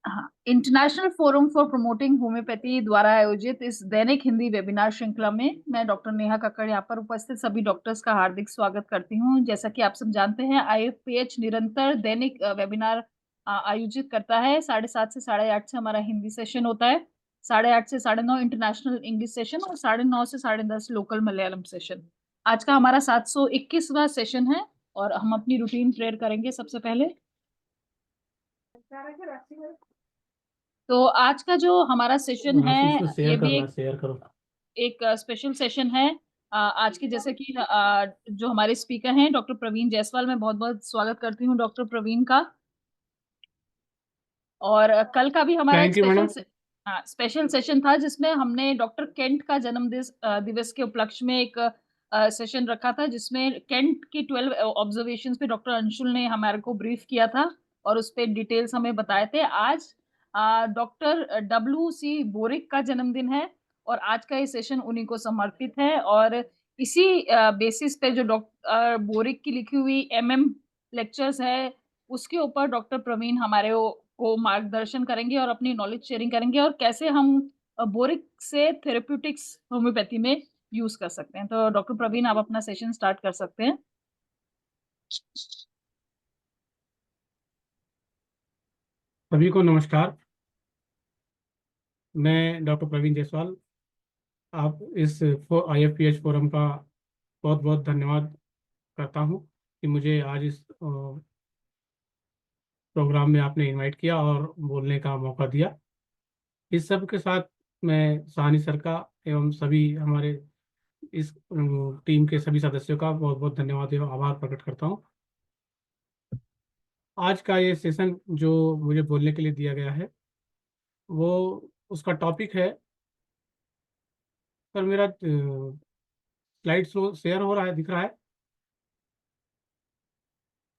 हाँ, international forum for promoting homeopathy द्वारा आयोजित इस दैनिक हिंदी वेबिनार श्रृंखला में मैं डॉक्टर नेहा कक्कड़ यहाँ पर उपस्थित सभी डॉक्टर्स का हार्दिक स्वागत करती हूँ। जैसा कि आप सब जानते हैं, आईएफपीएच निरंतर दैनिक वेबिनार आयोजित करता है। 7:30 से 8:30 से हमारा हिंदी सेशन होता है, 8:30 से 9:30 इंटरनेशनल इंग्लिश सेशन और 9:30 से 10:30 लोकल मलयालम सेशन। आज का हमारा 721वां सेशन है और हम अपनी रूटीन प्रेयर करेंगे सबसे पहले। तो आज का जो हमारा सेशन है इसको ये शेयर भी करना, शेयर करो। एक स्पेशल सेशन है। आज के जैसे कि जो हमारे स्पीकर हैं डॉक्टर प्रवीण जायसवाल, मैं बहुत बहुत स्वागत करती हूँ डॉक्टर प्रवीण का। और कल का भी हमारा एक thank you madam. Special session था जिसमें हमने डॉक्टर केंट का जन्म दिवस के उपलक्ष्य में एक सेशन रखा था, जिसमें केंट की 12 ऑब्जर्वेशंस पे डॉक्टर अंशुल ने हमारे को ब्रीफ किया था और उस पे डिटेल्स हमें बताए थे। आज डॉक्टर डब्ल्यू सी बोरिक का जन्मदिन है और आज का ये सेशन उन्हीं को समर्पित है। और इसी बेसिस पे जो डॉक्टर बोरिक की लिखी हुई लेक्चर्स है, उसके ऊपर डॉक्टर प्रवीण हमारे को मार्गदर्शन करेंगे और अपनी नॉलेज शेयरिंग करेंगे और कैसे हम बोरिक से थेरेप्यूटिक्स होम्योपैथी में यूज कर सकते हैं। तो डॉक्टर प्रवीण, आप अपना सेशन स्टार्ट कर सकते हैं। सभी को नमस्कार। मैं डॉक्टर प्रवीण जायसवाल। आप इस IFPH फोरम का बहुत बहुत धन्यवाद करता हूं कि मुझे आज इस प्रोग्राम में आपने इनवाइट किया और बोलने का मौका दिया। इस सब के साथ मैं साहनी सर का एवं सभी हमारे इस टीम के सभी सदस्यों का बहुत बहुत धन्यवाद एवं आभार प्रकट करता हूं। आज का ये सेशन जो मुझे बोलने के लिए दिया गया है, वो उसका टॉपिक है। सर, मेरा स्लाइड शो शेयर हो रहा है, दिख रहा है?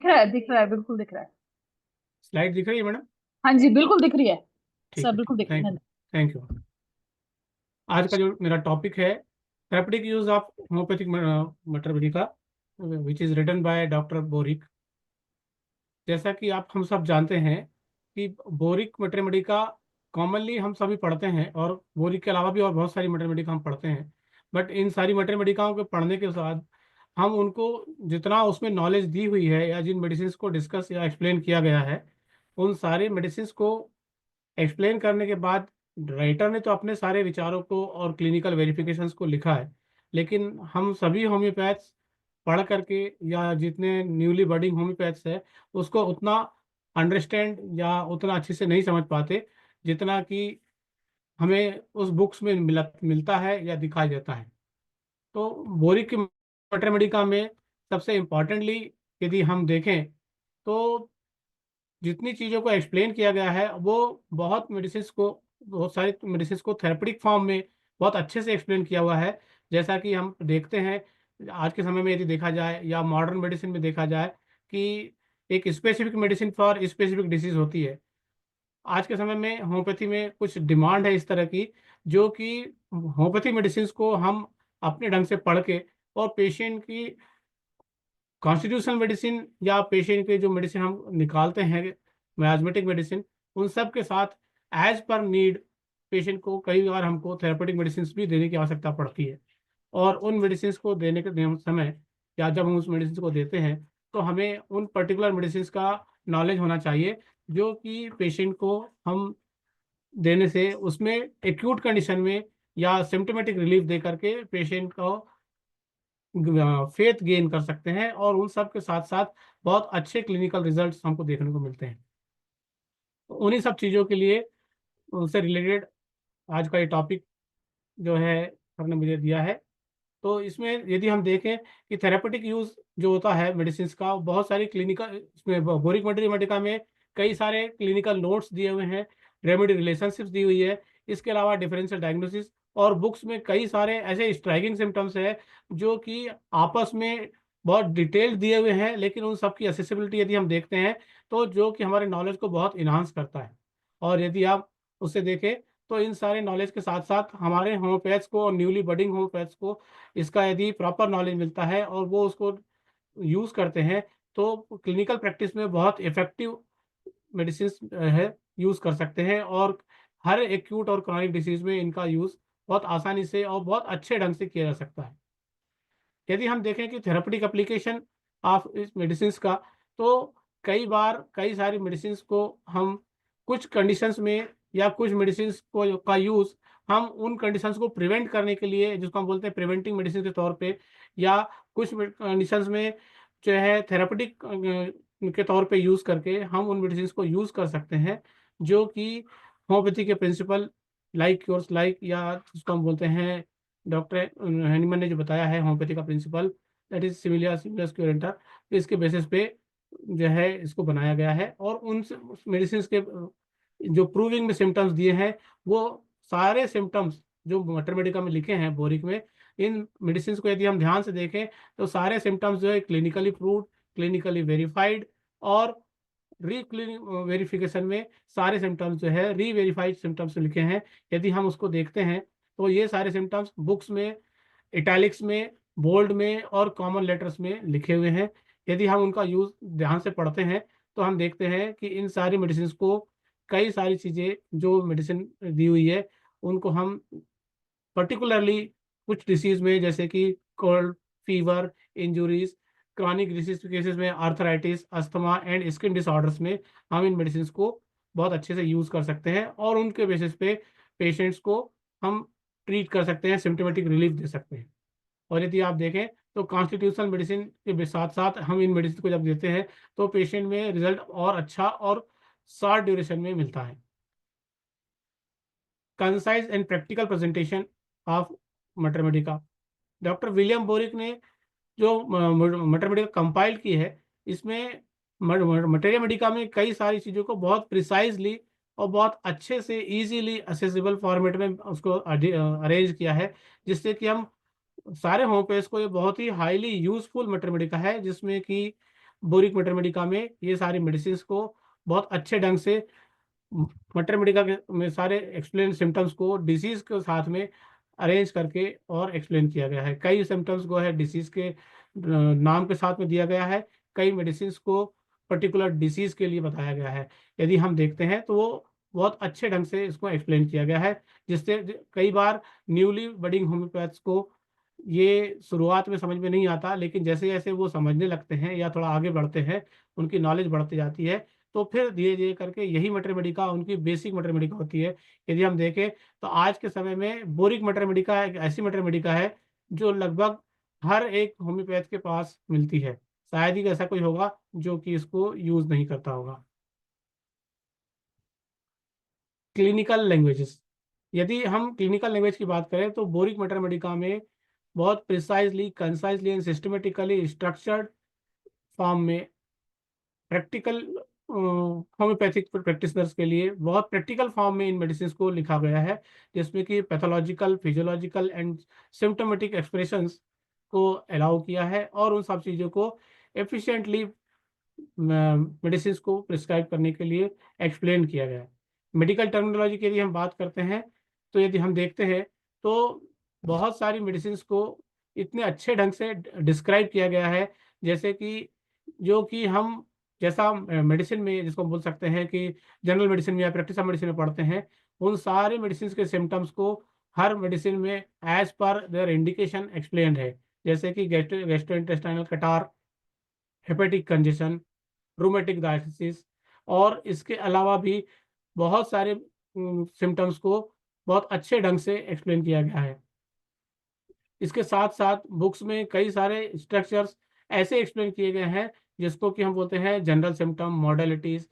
दिख रहा है, दिख रहा है, बिल्कुल दिख रहा है। स्लाइड दिख रही है मैडम? हाँ जी, बिल्कुल दिख रही है ठीक सर, है, बिल्कुल ठीक, दिख रही थैंक है। यू। Thank you. आज का जो मेरा टॉपिक है, therapeutic use of homoeopathic matter का, which is written by doctor Boericke. जैसा कि आप हम सब जानते हैं कि बोरिक मैथमेटिका कॉमनली हम सभी पढ़ते हैं, और बोरिक के अलावा भी और बहुत सारी मैथमेटिका हम पढ़ते हैं। बट इन सारी मैथमेटिकाओं के पढ़ने के बाद हम उनको जितना उसमें नॉलेज दी हुई है या जिन मेडिसिन को डिस्कस या एक्सप्लेन किया गया है, उन सारे मेडिसिन को एक्सप्लेन करने के बाद राइटर ने तो अपने सारे विचारों को और क्लिनिकल वेरिफिकेशंस को लिखा है, लेकिन हम सभी होम्योपैथ्स पढ़ करके या जितने न्यूली बडिंग होम्योपैथ्स है, उसको उतना अंडरस्टैंड या उतना अच्छे से नहीं समझ पाते जितना कि हमें उस बुक्स में मिलता है या दिखाई देता है। तो बोरिक की मैथमेटिका में सबसे इम्पॉर्टेंटली यदि हम देखें, तो जितनी चीज़ों को एक्सप्लेन किया गया है वो बहुत सारी मेडिसिन को थेरेपेटिक फॉर्म में बहुत अच्छे से एक्सप्लेन किया हुआ है। जैसा कि हम देखते हैं आज के समय में, यदि देखा जाए या मॉडर्न मेडिसिन में देखा जाए, कि एक specific medicine for specific disease होती है। आज के समय में होम्योपैथी में कुछ डिमांड है इस तरह की, जो कि होम्योपैथी मेडिसिन को हम अपने ढंग से पढ़ के और पेशेंट की कॉन्स्टिट्यूशनल मेडिसिन या पेशेंट के जो मेडिसिन हम निकालते हैं, मियाज़मेटिक मेडिसिन, उन सब के साथ एज पर नीड पेशेंट को कई बार हमको थेरेपेटिक मेडिसिन भी देने की आवश्यकता पड़ती है। और उन मेडिसिन को देने के समय या जब हम उस मेडिसिन को देते हैं, तो हमें उन पर्टिकुलर मेडिसिन का नॉलेज होना चाहिए, जो कि पेशेंट को हम देने से उसमें एक्यूट कंडीशन में या सिम्टोमेटिक रिलीफ दे करके पेशेंट को फेथ गेन कर सकते हैं, और उन सब के साथ साथ बहुत अच्छे क्लिनिकल रिजल्ट्स हमको देखने को मिलते हैं। तो उन्हीं सब चीज़ों के लिए, उनसे रिलेटेड आज का ये टॉपिक जो है सर ने मुझे दिया है। तो इसमें यदि हम देखें कि थेरेपेटिक यूज जो होता है मेडिसिन का, बहुत सारी क्लिनिकल, इसमें बोरिक मैथमेटिका में कई सारे क्लिनिकल नोट्स दिए हुए हैं, रेमेडी रिलेशनशिप्स दी हुई है। इसके अलावा डिफरेंशियल डायग्नोसिस, और बुक्स में कई सारे ऐसे स्ट्राइकिंग सिम्टम्स है जो कि आपस में बहुत डिटेल दिए हुए हैं, लेकिन उन सब की एसेसिबिलिटी यदि हम देखते हैं, तो जो कि हमारे नॉलेज को बहुत इन्हांस करता है। और यदि आप उससे देखें, तो इन सारे नॉलेज के साथ साथ हमारे होम्योपैथ्स को और न्यूली बडिंग होम्योपैथ्स को इसका यदि प्रॉपर नॉलेज मिलता है और वो उसको यूज़ करते हैं, तो क्लिनिकल प्रैक्टिस में बहुत इफ़ेक्टिव मेडिसिन है यूज़ कर सकते हैं और हर एक्यूट और क्रॉनिक डिसीज़ में इनका यूज़ बहुत आसानी से और बहुत अच्छे ढंग से किया जा सकता है। यदि हम देखें कि थेरेप्यूटिक एप्लीकेशन ऑफ इस मेडिसिन्स का, तो कई बार कई सारी मेडिसिन्स को हम कुछ कंडीशंस में या कुछ मेडिसिन्स को का यूज़ हम उन कंडीशंस को प्रिवेंट करने के लिए, जिसको हम बोलते हैं प्रिवेंटिंग मेडिसिन के तौर पे, या कुछ कंडीशंस में जो है थेरेप्यूटिक के तौर पे यूज़ करके हम उन मेडिसिन्स को यूज़ कर सकते हैं, जो कि होम्योपैथी के प्रिंसिपल लाइक क्योर्स लाइक, या जिसको हम बोलते हैं डॉक्टर हैनीमैन ने जो बताया है होम्योपैथी का प्रिंसिपल, दैट इज सिमिलियस क्यूरेंटर, इसके बेसिस पे जो है इसको बनाया गया है। और उन मेडिसिन के जो प्रूविंग में सिम्टम्स दिए हैं, वो सारे सिम्टम्स जो मटर मेडिका में लिखे हैं बोरिक में, इन मेडिसिन को यदि हम ध्यान से देखें तो सारे सिम्टम्स जो है क्लिनिकली प्रूव्ड, क्लिनिकली वेरीफाइड, और वेरिफिकेशन में सारे सिम्टम्स जो है री-वेरिफाइड सिम्टम्स लिखे हैं। यदि हम उसको देखते हैं तो ये सारे सिम्टम्स बुक्स में, इटैलिक्स में, बोल्ड में और कॉमन लेटर्स में लिखे हुए हैं। यदि हम उनका यूज़ ध्यान से पढ़ते हैं तो हम देखते हैं कि इन सारी मेडिसिन्स को, कई सारी चीज़ें जो मेडिसिन दी हुई है, उनको हम पर्टिकुलरली कुछ डिसीज़ में, जैसे कि cold, fever, injuries, chronic disease cases में, arthritis, asthma and skin disorders में हम इन मेडिसिन्स को बहुत अच्छे से यूज़ कर सकते हैं और उनके बेसिस पे पेशेंट्स को हम ट्रीट कर सकते हैं, सिम्प्टोमेटिक रिलीफ दे सकते हैं। और यदि आप देखें तो कॉन्स्टिट्यूशनल मेडिसिन के साथ-साथ हम इन मेडिसिन को जब देते हैं तो पेशेंट में रिज़ल्ट और अच्छा और शॉर्ट ड्यूरेशन में मिलता है। Concise and practical presentation of मटर मेडिका। डॉक्टर विलियम बोरिक ने जो मटर मेडिका कंपाइल की है, इसमें मटेरिया मेडिका में कई सारी चीज़ों को बहुत प्रिसाइजली और बहुत अच्छे से इजीली असेसिबल फॉर्मेट में उसको अरेंज किया है, जिससे कि हम सारे होम पेज को, ये बहुत ही हाईली यूजफुल मटर मेडिका है, जिसमें कि बोरिक मटर मेडिका में ये सारी मेडिसिन को बहुत अच्छे ढंग से मटर मेडिका के में सारे एक्सप्लेन सिम्टम्स को डिसीज़ के साथ में अरेंज करके और एक्सप्लेन किया गया है। कई सिम्टम्स को है डिसीज़ के नाम के साथ में दिया गया है, कई मेडिसिन्स को पर्टिकुलर डिसीज़ के लिए बताया गया है। यदि हम देखते हैं तो वो बहुत अच्छे ढंग से इसको एक्सप्लेन किया गया है, जिससे कई बार न्यूली बडिंग होम्योपैथ्स को ये शुरुआत में समझ में नहीं आता, लेकिन जैसे-जैसे वो समझने लगते हैं या थोड़ा आगे बढ़ते हैं, उनकी नॉलेज बढ़ती जाती है, तो फिर धीरे-धीरे करके यही मटर मेडिका उनकी बेसिक मटर मेडिका होती है। यदि हम देखें तो आज के समय में बोरिक मटर मेडिका एक ऐसी मटर मेडिका है, जो लगभग हर एक होम्योपैथ के पास मिलती है। शायद ही ऐसा कोई होगा जो कि इसको यूज़ नहीं करता होगा। क्लिनिकल लैंग्वेजेस, यदि हम क्लिनिकल लैंग्वेज की बात करें तो बोरिक मटर मेडिका में बहुत precisely, concisely and systematically structured form में प्रैक्टिकल होम्योपैथिक प्रैक्टिशनर्स के लिए बहुत प्रैक्टिकल फॉर्म में इन मेडिसिन को लिखा गया है, जिसमें कि pathological, physiological and symptomatic expressions को अलाउ किया है और उन सब चीज़ों को एफिशिएंटली मेडिसिन को प्रिस्क्राइब करने के लिए एक्सप्लेन किया गया है। मेडिकल टर्मिनोलॉजी की यदि हम बात करते हैं, तो यदि हम देखते हैं तो बहुत सारी मेडिसिन को इतने अच्छे ढंग से डिस्क्राइब किया गया है, जैसे कि जो कि हम जैसा मेडिसिन में जिसको हम बोल सकते हैं कि जनरल मेडिसिन में या प्रैक्टिस मेडिसिन में पढ़ते हैं, उन सारे मेडिसिन के सिम्टम्स को हर मेडिसिन में as per their indication explained है। जैसे कि गैस्ट्रोइंटेस्टाइनल कटार, हेपेटिक कंजेशन, रूमेटिक डायथिसिस, और इसके अलावा भी बहुत सारे सिम्पटम्स को बहुत अच्छे ढंग से एक्सप्लेन किया गया है। इसके साथ-साथ बुक्स में कई सारे स्ट्रक्चर्स ऐसे एक्सप्लेन किए गए हैं, जिसको कि हम बोलते हैं general symptom, modalities,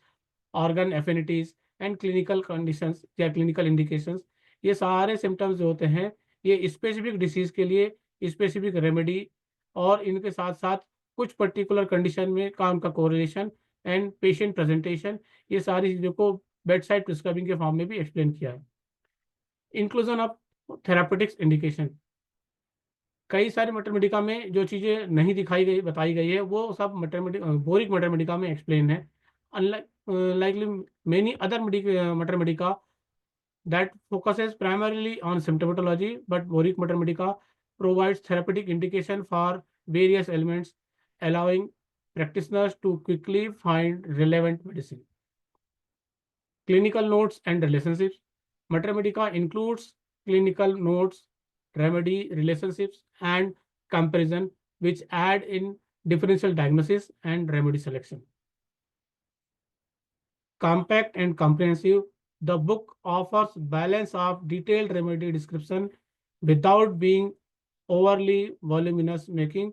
organ affinities and clinical conditions या क्लिनिकल इंडिकेशंस। ये सारे सिम्पटम्स जो होते हैं, ये स्पेसिफिक डिसीज़ के लिए स्पेसिफिक रेमेडी और इनके साथ-साथ कुछ पर्टिकुलर कंडीशन में का उनका कोरिलेशन एंड पेशेंट प्रेज़ेंटेशन, ये सारी चीज़ों को बेड साइड प्रिस्क्राइबिंग के फॉर्म में भी एक्सप्लेन किया है। इंक्लूजन ऑफ थेरापेटिक्स इंडिकेशन, कई सारे मटर मेडिका में जो चीज़ें नहीं दिखाई गई, बताई गई है, वो सब बोरिक मटर मेडिका में एक्सप्लेन है। अनलाइक लाइकली मेनी अदर मटर Medica that focuses primarily on symptomatology, but Boric Mata Medica provides therapeutic indication for various ailments, allowing practitioners to quickly find relevant medicine. Clinical notes and relationships. Mathematica includes clinical notes, remedy, relationships, and comparison, which add in differential diagnosis and remedy selection. Compact and comprehensive, the book offers balance of detailed remedy description without being overly voluminous, making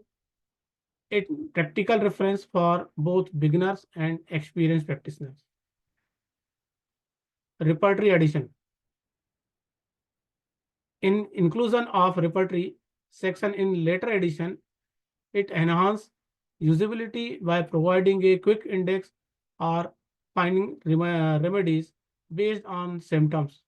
it practical reference for both beginners and experienced practitioners. Repertory addition. In inclusion of repertory section in later edition, it enhances usability by providing a quick index or finding remedies based on symptoms.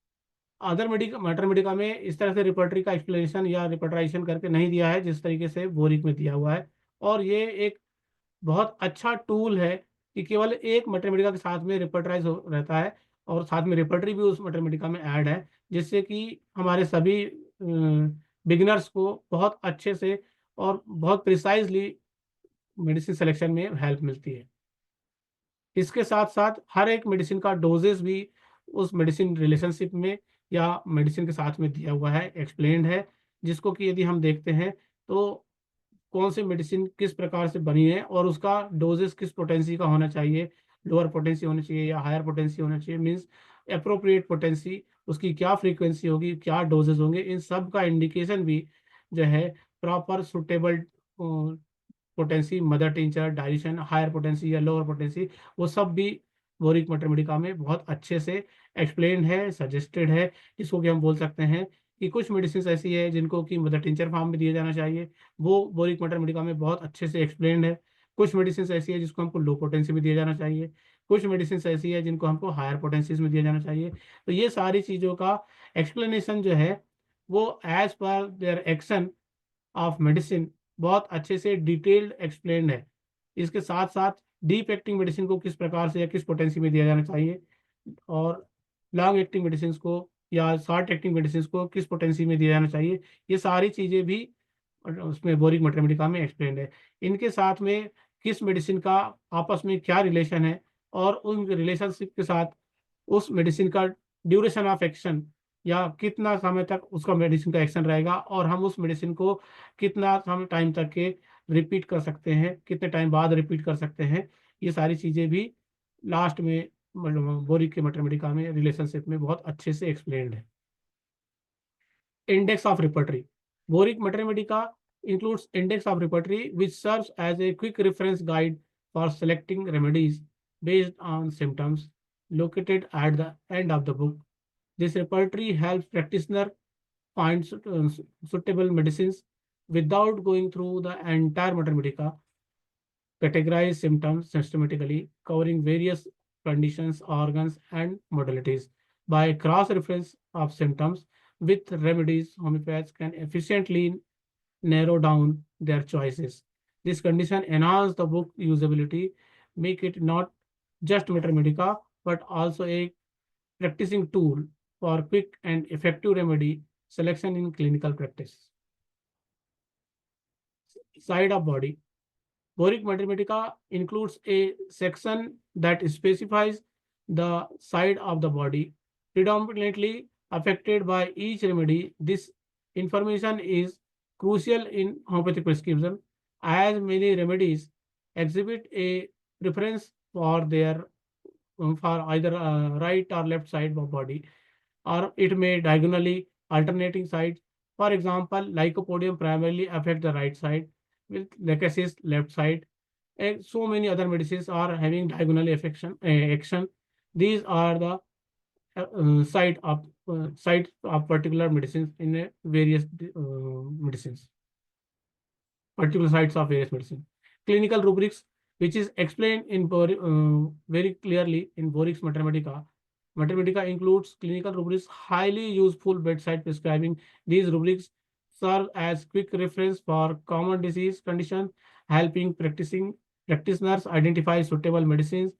Other matter Medica में इस तरह से repertory का explanation या रिपर्टराइजेशन करके नहीं दिया है जिस तरीके से बोरिक में दिया हुआ है, और ये एक बहुत अच्छा टूल है कि केवल एक मैथमेटिका के साथ में रिपर्टराइज रहता है और साथ में रिपर्टरी भी उस मैथमेटिका में ऐड है, जिससे कि हमारे सभी बिगिनर्स को बहुत अच्छे से और बहुत प्रिसाइजली मेडिसिन सिलेक्शन में हेल्प मिलती है। इसके साथ साथ हर एक मेडिसिन का डोजेस भी उस मेडिसिन रिलेशनशिप में या मेडिसिन के साथ में दिया हुआ है, एक्सप्लेन्ड है, जिसको कि यदि हम देखते हैं तो कौन सी मेडिसिन किस प्रकार से बनी है और उसका डोजेस किस पोटेंसी का होना चाहिए, लोअर पोटेंसी होनी चाहिए या हायर पोटेंसी होना चाहिए, मीन्स अप्रोप्रिएट पोटेंसी, उसकी क्या फ्रीक्वेंसी होगी, क्या डोजेस होंगे, इन सब का इंडिकेशन भी जो है proper suitable potency, mother tincture, dilution, higher potency या लोअर पोटेंसी, वो सब भी बोरिक मैथमेटिका में बहुत अच्छे से एक्सप्लेन है, सजेस्टेड है, जिसको कि हम बोल सकते हैं कि कुछ मेडिसिन ऐसी है जिनको कि मदर टिंचर फॉर्म में दिया जाना चाहिए, वो बोरिक मैथमेटिका में बहुत अच्छे से एक्सप्लेन है। कुछ मेडिसिन ऐसी है जिसको हमको लो पोटेंसी में दिया जाना चाहिए, कुछ मेडिसिन ऐसी है जिनको हमको हायर पोटेंसीज में दिया जाना चाहिए। तो ये सारी चीज़ों का एक्सप्लेनेशन जो है वो as per their action of medicine बहुत अच्छे से डिटेल्ड एक्सप्लेन्ड है। इसके साथ साथ डीप एक्टिंग मेडिसिन को किस प्रकार से या किस पोटेंसी में दिया जाना चाहिए और लॉन्ग एक्टिंग मेडिसिन को या शॉर्ट एक्टिंग मेडिसिन को किस पोटेंसी में दिया जाना चाहिए, ये सारी चीज़ें भी उसमें बोरिक मैथमेटिका में एक्सप्लेन्ड है। इनके साथ में किस मेडिसिन का आपस में क्या रिलेशन है और उन रिलेशनशिप के साथ उस मेडिसिन का ड्यूरेशन ऑफ एक्शन या कितना समय तक उसका मेडिसिन का एक्शन रहेगा और हम उस मेडिसिन को कितना समय टाइम तक के रिपीट कर सकते हैं, कितने टाइम बाद रिपीट कर सकते हैं, ये सारी चीज़ें भी लास्ट में बोरिक के मैथमेटिका में रिलेशनशिप में बहुत अच्छे से एक्सप्लेन्ड है। Index of repertory. Boric Mathematica includes index of repertory, which serves as a quick reference guide for selecting remedies based on symptoms located at the end of the book. This repertory helps practitioner find suitable medicines without going through the entire Mathematica, categorize symptoms systematically, covering various conditions, organs, and modalities. By cross-reference of symptoms with remedies, homeopaths can efficiently narrow down their choices. This condition enhances the book usability, make it not just Mathematica, but also a practicing tool for quick and effective remedy selection in clinical practice. Side of body. Boric Mathematica includes a section that specifies the side of the body predominantly affected by each remedy. This information is crucial in homeopathic prescription, as many remedies exhibit a preference for their for either right or left side of body, or it may diagonally alternating sides. For example, lycopodium primarily affect the right side, with lachesis left side, and so many other medicines are having diagonal action. These are the site of particular medicines in various medicines, particular sites of various medicine. Clinical rubrics, which is explained in very clearly in Boric's Mathematica. Mathematica includes clinical rubrics, highly useful bedside prescribing. These rubrics serve as quick reference for common disease conditions, helping practitioners identify suitable medicines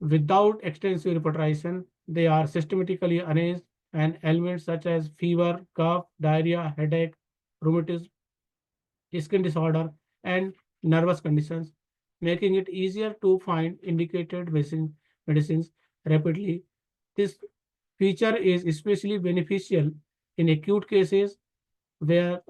without extensive repetition. They are systematically arranged, and elements such as fever, cough, diarrhea, headache, rheumatism, skin disorder, and nervous conditions, making it easier to find indicated medicines rapidly. This feature is especially beneficial in acute cases where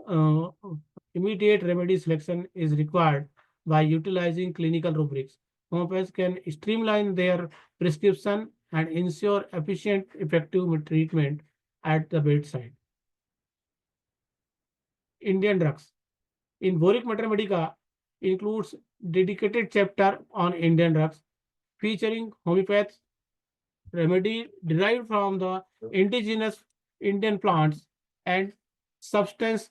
immediate remedy selection is required. By utilizing clinical rubrics, homeopaths can streamline their prescription and ensure efficient, effective treatment at the bedside. Indian drugs. In Boric Mater Medica includes dedicated chapter on Indian drugs featuring homeopaths remedy derived from the indigenous Indian plants and substance.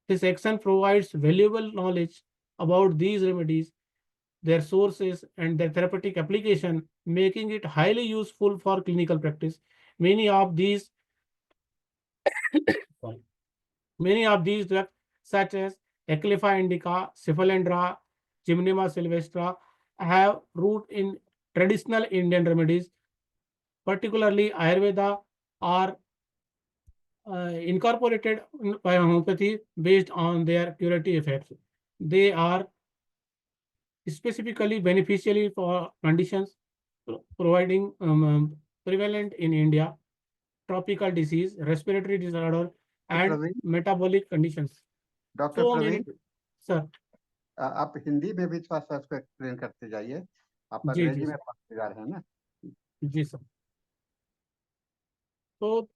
This section provides valuable knowledge about these remedies, their sources, and their therapeutic application, making it highly useful for clinical practice. Many of these Many of these drugs, such as Eclipha indica, Cephalendra, Gymnema sylvestra, have root in traditional Indian remedies, particularly Ayurveda, are incorporated by homeopathy based on their curative effects. They are specifically beneficial for conditions providing prevalent in India, tropical disease, respiratory disorder, and Praveen, metabolic conditions. Doctor So Praveen, sir, आप हिंदी में भी थोड़ा सा उसको explain करते जाइए। आप जी अंग्रेजी जी में पढ़ते जा रहे हैं ना। जी सर। तो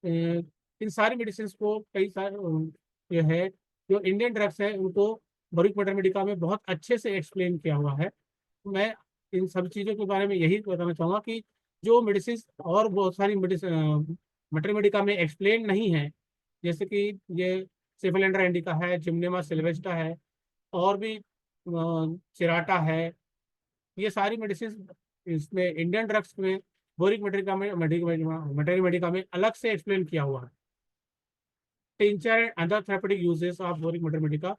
इन सारी मेडिसिन को कई सारे जो है जो इंडियन ड्रग्स है उनको बॉरिक मटर मेडिका में बहुत अच्छे से एक्सप्लेन किया हुआ है। मैं इन सब चीज़ों के बारे में यही बताना चाहूँगा कि जो मेडिसिन और बहुत सारी मेडिसिन मटर मेडिका में एक्सप्लेन नहीं है, जैसे कि ये सेफेलेंड्रा इंडिका है, जिम्नेमा सिल्वेस्टा है, और भी चिराटा है, ये सारी मेडिसिन इसमें इंडियन ड्रग्स में बोरिक मटेरियल मेडिका में अलग से एक्सप्लेन किया हुआ है। Tincture and other therapeutic uses of boric material Medica,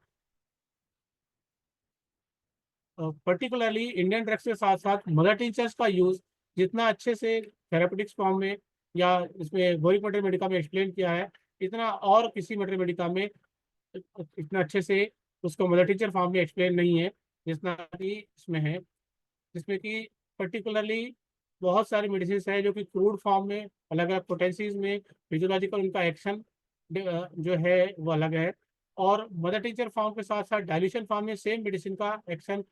particularly Indian drugs के साथ साथ मदर टिंचर्स का यूज जितना अच्छे से थेरेपेटिक्स फॉर्म में या इसमें बोरिक मटेरियल मेडिका में एक्सप्लेन किया है, इतना और किसी मटेरियल मेडिका में इतना अच्छे से उसको मदर टिंचर फॉर्म में एक्सप्लेन नहीं है जितना कि इसमें है। जिसमें कि पर्टिकुलरली बहुत सारी मेडिसिन है जो कि क्रूड फॉर्म में अलग अलग पोटेंसीज में फिजियोलॉजिकल उनका एक्शन जो है वो अलग है, और मदर टीचर फॉर्म के साथ साथ डायल्यूशन फॉर्म में सेम मेडिसिन का एक्शन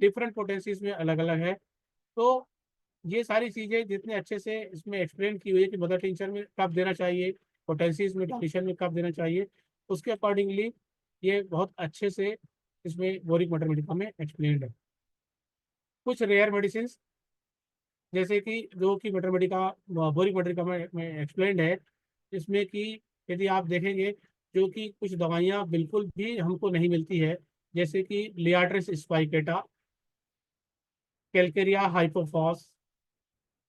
डिफरेंट पोटेंसीज में अलग अलग है। तो ये सारी चीज़ें जितने अच्छे से इसमें एक्सप्लेन की हुई है कि मदर टीचर में कब देना चाहिए, पोटेंसीज में डायल्यूशन में कब देना चाहिए, उसके अकॉर्डिंगली ये बहुत अच्छे से इसमें बोरिक मटर मेडिका में एक्सप्लेन्ड है। कुछ रेयर मेडिसिन जैसे कि जो कि मटर मेडिका बोरिक मटेरिका में एक्सप्लेन्ड है, इसमें कि यदि आप देखेंगे जो कि कुछ दवाइयाँ बिल्कुल भी हमको नहीं मिलती है, जैसे कि लियाट्रिस स्पाइकेटा, कैलकेरिया हाइपोफॉस,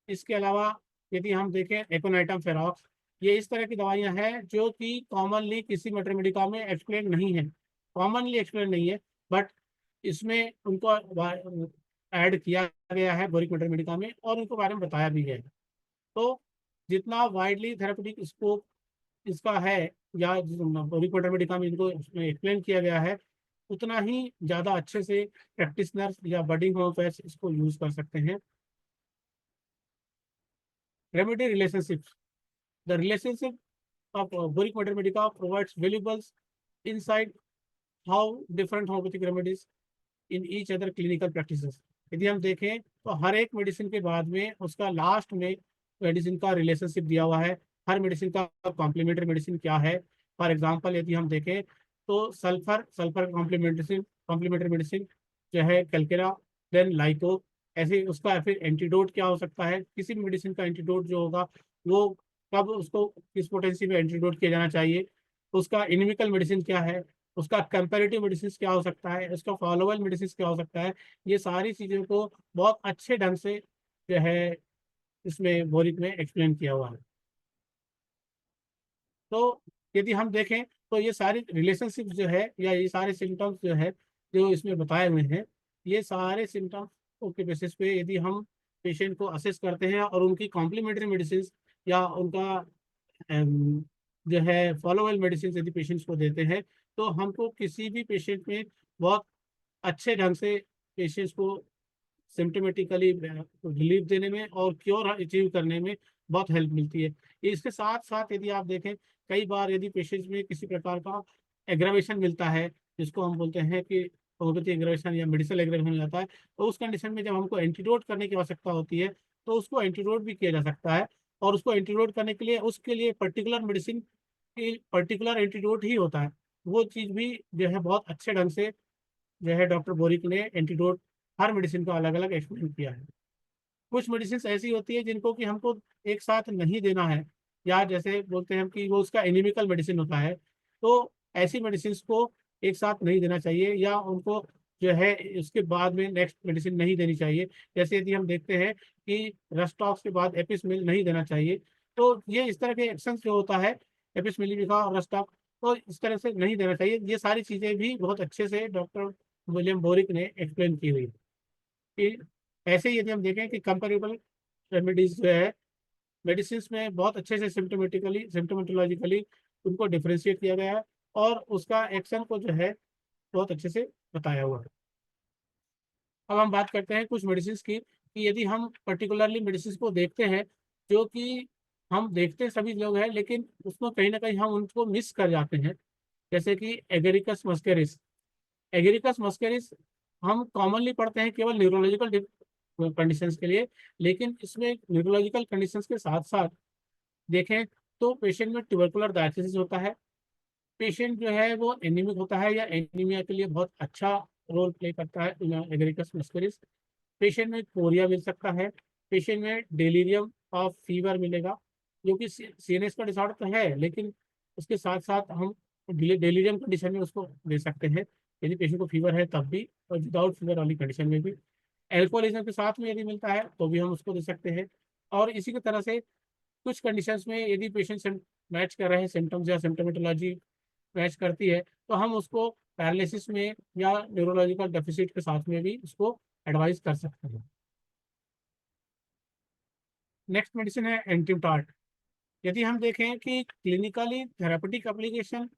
इसके अलावा यदि हम देखें एकोनाइटम फेरॉक्स, ये इस तरह की दवाइयाँ हैं जो कि कॉमनली किसी मटर मेडिका में एक्सप्लेन नहीं है, कॉमनली एक्सप्लेन नहीं है, बट इसमें उनको ऐड किया गया है बोरिक मटर मेडिका में और उनको बारे में बताया भी है। तो जितना वाइडली थेरेपेटिक स्कोप इसका है या बोरिक मटर मेडिका में इनको एक्सप्लेन किया गया है, उतना ही ज़्यादा अच्छे से प्रैक्टिशनर्स या बडिंग होम्योपैथ्स इसको यूज कर सकते हैं। Remedy relationships, the relationship of Boric Mater Medica provides valuable insight how different homeopathic remedies in each other clinical practices। यदि हम देखें तो हर एक मेडिसिन के बाद में उसका लास्ट में मेडिसिन का रिलेशनशिप दिया हुआ है, हर मेडिसिन का कॉम्प्लीमेंट्री मेडिसिन क्या है। फॉर एग्जांपल यदि हम देखें तो सल्फर कॉम्प्लीमेंट्री मेडिसिन जो है कैलकेरा, देन लाइको, ऐसे उसका फिर एंटीडोट क्या हो सकता है, किसी भी मेडिसिन का एंटीडोट जो होगा वो कब उसको किस पोटेंसी में एंटीडोट किया जाना चाहिए, उसका इनिमिकल मेडिसिन क्या है, उसका कंपैरेटिव मेडिसिन क्या हो सकता है, उसका फॉलोअल मेडिसिन क्या हो सकता है। ये सारी चीज़ों को बहुत अच्छे ढंग से जो है इसमें बोरिक में एक्सप्लेन किया हुआ है। तो यदि हम देखें तो ये सारी रिलेशनशिप जो है या ये सारे सिम्टम्स जो है जो इसमें बताए हुए हैं, ये सारे सिम्टम्स के बेसिस पे यदि हम पेशेंट को असेस करते हैं और उनकी कॉम्प्लीमेंट्री मेडिसिन या उनका जो है फॉलोअल मेडिसिन यदि पेशेंट्स को देते हैं, तो हमको किसी भी पेशेंट में बहुत अच्छे ढंग से पेशेंट्स को सिम्टोमेटिकली रिलीफ देने में और क्योर अचीव करने में बहुत हेल्प मिलती है। इसके साथ साथ यदि आप देखें, कई बार यदि पेशेंट्स में किसी प्रकार का एग्रावेशन मिलता है, जिसको हम बोलते हैं कि होम्योपैथी एग्रावेशन या मेडिसिनल एग्रावेशन हो जाता है, तो उस कंडीशन में जब हमको एंटीडोट करने की आवश्यकता होती है, तो उसको एंटीडोट भी किया जा सकता है। और उसको एंटीडोट करने के लिए उसके लिए पर्टिकुलर मेडिसिन की पर्टिकुलर एंटीडोट ही होता है। वो चीज़ भी जो है बहुत अच्छे ढंग से जो है डॉक्टर बोरिक ने एंटीडोट हर मेडिसिन का अलग-अलग एक्सप्लेन किया है। कुछ मेडिसिन्स ऐसी होती है जिनको कि हमको एक साथ नहीं देना है, या जैसे बोलते हैं कि वो उसका एनीमिकल मेडिसिन होता है, तो ऐसी मेडिसिन्स को एक साथ नहीं देना चाहिए, या उनको जो है उसके बाद में नेक्स्ट मेडिसिन नहीं देनी चाहिए। जैसे यदि हम देखते हैं कि रस्टॉक्स के बाद एपिसमिल नहीं देना चाहिए, तो ये इस तरह के एक्शंस जो होता है, एपिसमिलिका और रस्टॉक, तो इस तरह से नहीं देना चाहिए। ये सारी चीज़ें भी बहुत अच्छे से डॉक्टर विलियम बोरिक ने एक्सप्लेन की हुई है। कि ऐसे ही यदि हम देखें कि कंपेरेबल रेमेडीज जो है मेडिसिन में बहुत अच्छे से सिम्टोमेटोलॉजिकली उनको डिफरेंशिएट किया गया है, और उसका एक्शन को जो है बहुत अच्छे से बताया हुआ है। अब हम बात करते हैं कुछ मेडिसिन की, कि यदि हम पर्टिकुलरली मेडिसिन को देखते हैं, जो कि हम देखते सभी लोग हैं, लेकिन उसको कहीं ना कहीं हम उनको मिस कर जाते हैं। जैसे कि एगेरिकस मस्केरिस। एगेरिकस मस्केरिस हम कॉमनली पढ़ते हैं केवल न्यूरोलॉजिकल कंडीशंस के लिए, लेकिन इसमें न्यूरोलॉजिकल कंडीशंस के साथ साथ देखें तो पेशेंट में ट्यूबरकुलर डायथिसिस होता है, पेशेंट जो है वो एनीमिक होता है या एनीमिया के लिए बहुत अच्छा रोल प्ले करता है एगेरिकस मस्कुलिस। पेशेंट में कोरिया मिल सकता है, पेशेंट में डेलीरियम ऑफ फीवर मिलेगा, जो कि सीएनएस का डिसऑर्डर तो है, लेकिन उसके साथ साथ हम डेलीरियम कंडीशन में उसको दे सकते हैं, यदि पेशेंट को फीवर है तब भी, और विदाउट फीवर वाली कंडीशन में भी। एल्कोहलिज्म के साथ में यदि मिलता है तो भी हम उसको दे सकते हैं। और इसी की तरह से कुछ कंडीशंस में यदि पेशेंट मैच कर रहे हैं, सिम्टम्स या सिम्टोमेटोलॉजी मैच करती है, तो हम उसको पैरालिसिस में या न्यूरोलॉजिकल डेफिसिट के साथ में भी उसको एडवाइस कर सकते हैं। नेक्स्ट मेडिसिन है एंटीमटार्ट। यदि हम देखें कि क्लिनिकली थेरापेटिक एप्लीकेशन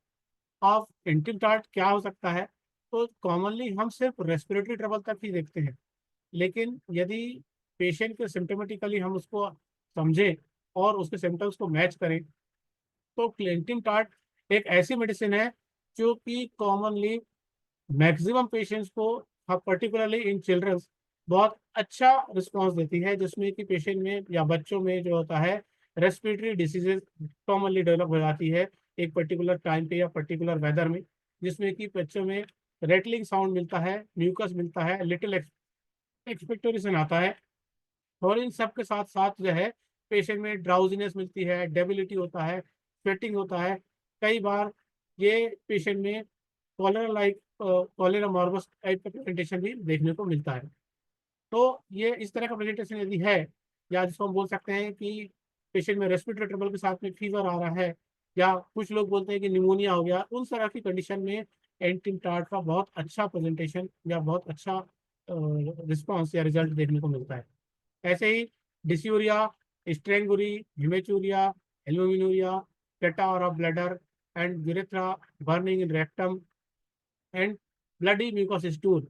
ऑफ एंटीमटार्ट क्या हो सकता है, तो कॉमनली हम सिर्फ रेस्पिरेटरी ट्रबल तक ही देखते हैं। लेकिन यदि पेशेंट के सिम्टोमेटिकली हम उसको समझें और उसके सिम्टम्स को मैच करें, तो क्लेंटिन टार्ट एक ऐसी मेडिसिन है जो कि कॉमनली मैक्सिमम पेशेंट्स को, पर्टिकुलरली इन चिल्ड्रंस, बहुत अच्छा रिस्पांस देती है, जिसमें कि पेशेंट में या बच्चों में जो होता है रेस्पिरेटरी डिसीजेज कॉमनली डेवलप हो जाती है एक पर्टिकुलर टाइम पे या पर्टिकुलर वेदर में, जिसमें कि बच्चों में रेटलिंग साउंड मिलता है, म्यूकस मिलता है, लिटिल एक्सपेक्टोरेशन आता है, और इन सब के साथ साथ जो है पेशेंट में ड्राउजीनेस मिलती है, डेबिलिटी होता है, स्वेटिंग होता है। कई बार ये पेशेंट में कॉलेरा मॉर्बस टाइप का प्रेजेंटेशन भी देखने को मिलता है। तो ये इस तरह का प्रेजेंटेशन यदि है, या जिसको हम बोल सकते हैं कि पेशेंट में रेस्पिरेटरी ट्रबल के साथ में फीवर आ रहा है, या कुछ लोग बोलते हैं कि निमोनिया हो गया, उन तरह की कंडीशन में एंटीमटार्ट का बहुत अच्छा प्रेजेंटेशन या बहुत अच्छा रिस्पॉन्स या रिजल्ट देखने को मिलता है। ऐसे ही dysuria, strangury, haematuria, albuminuria, catarrh of bladder and urethra, burning in rectum and bloody mucus stool,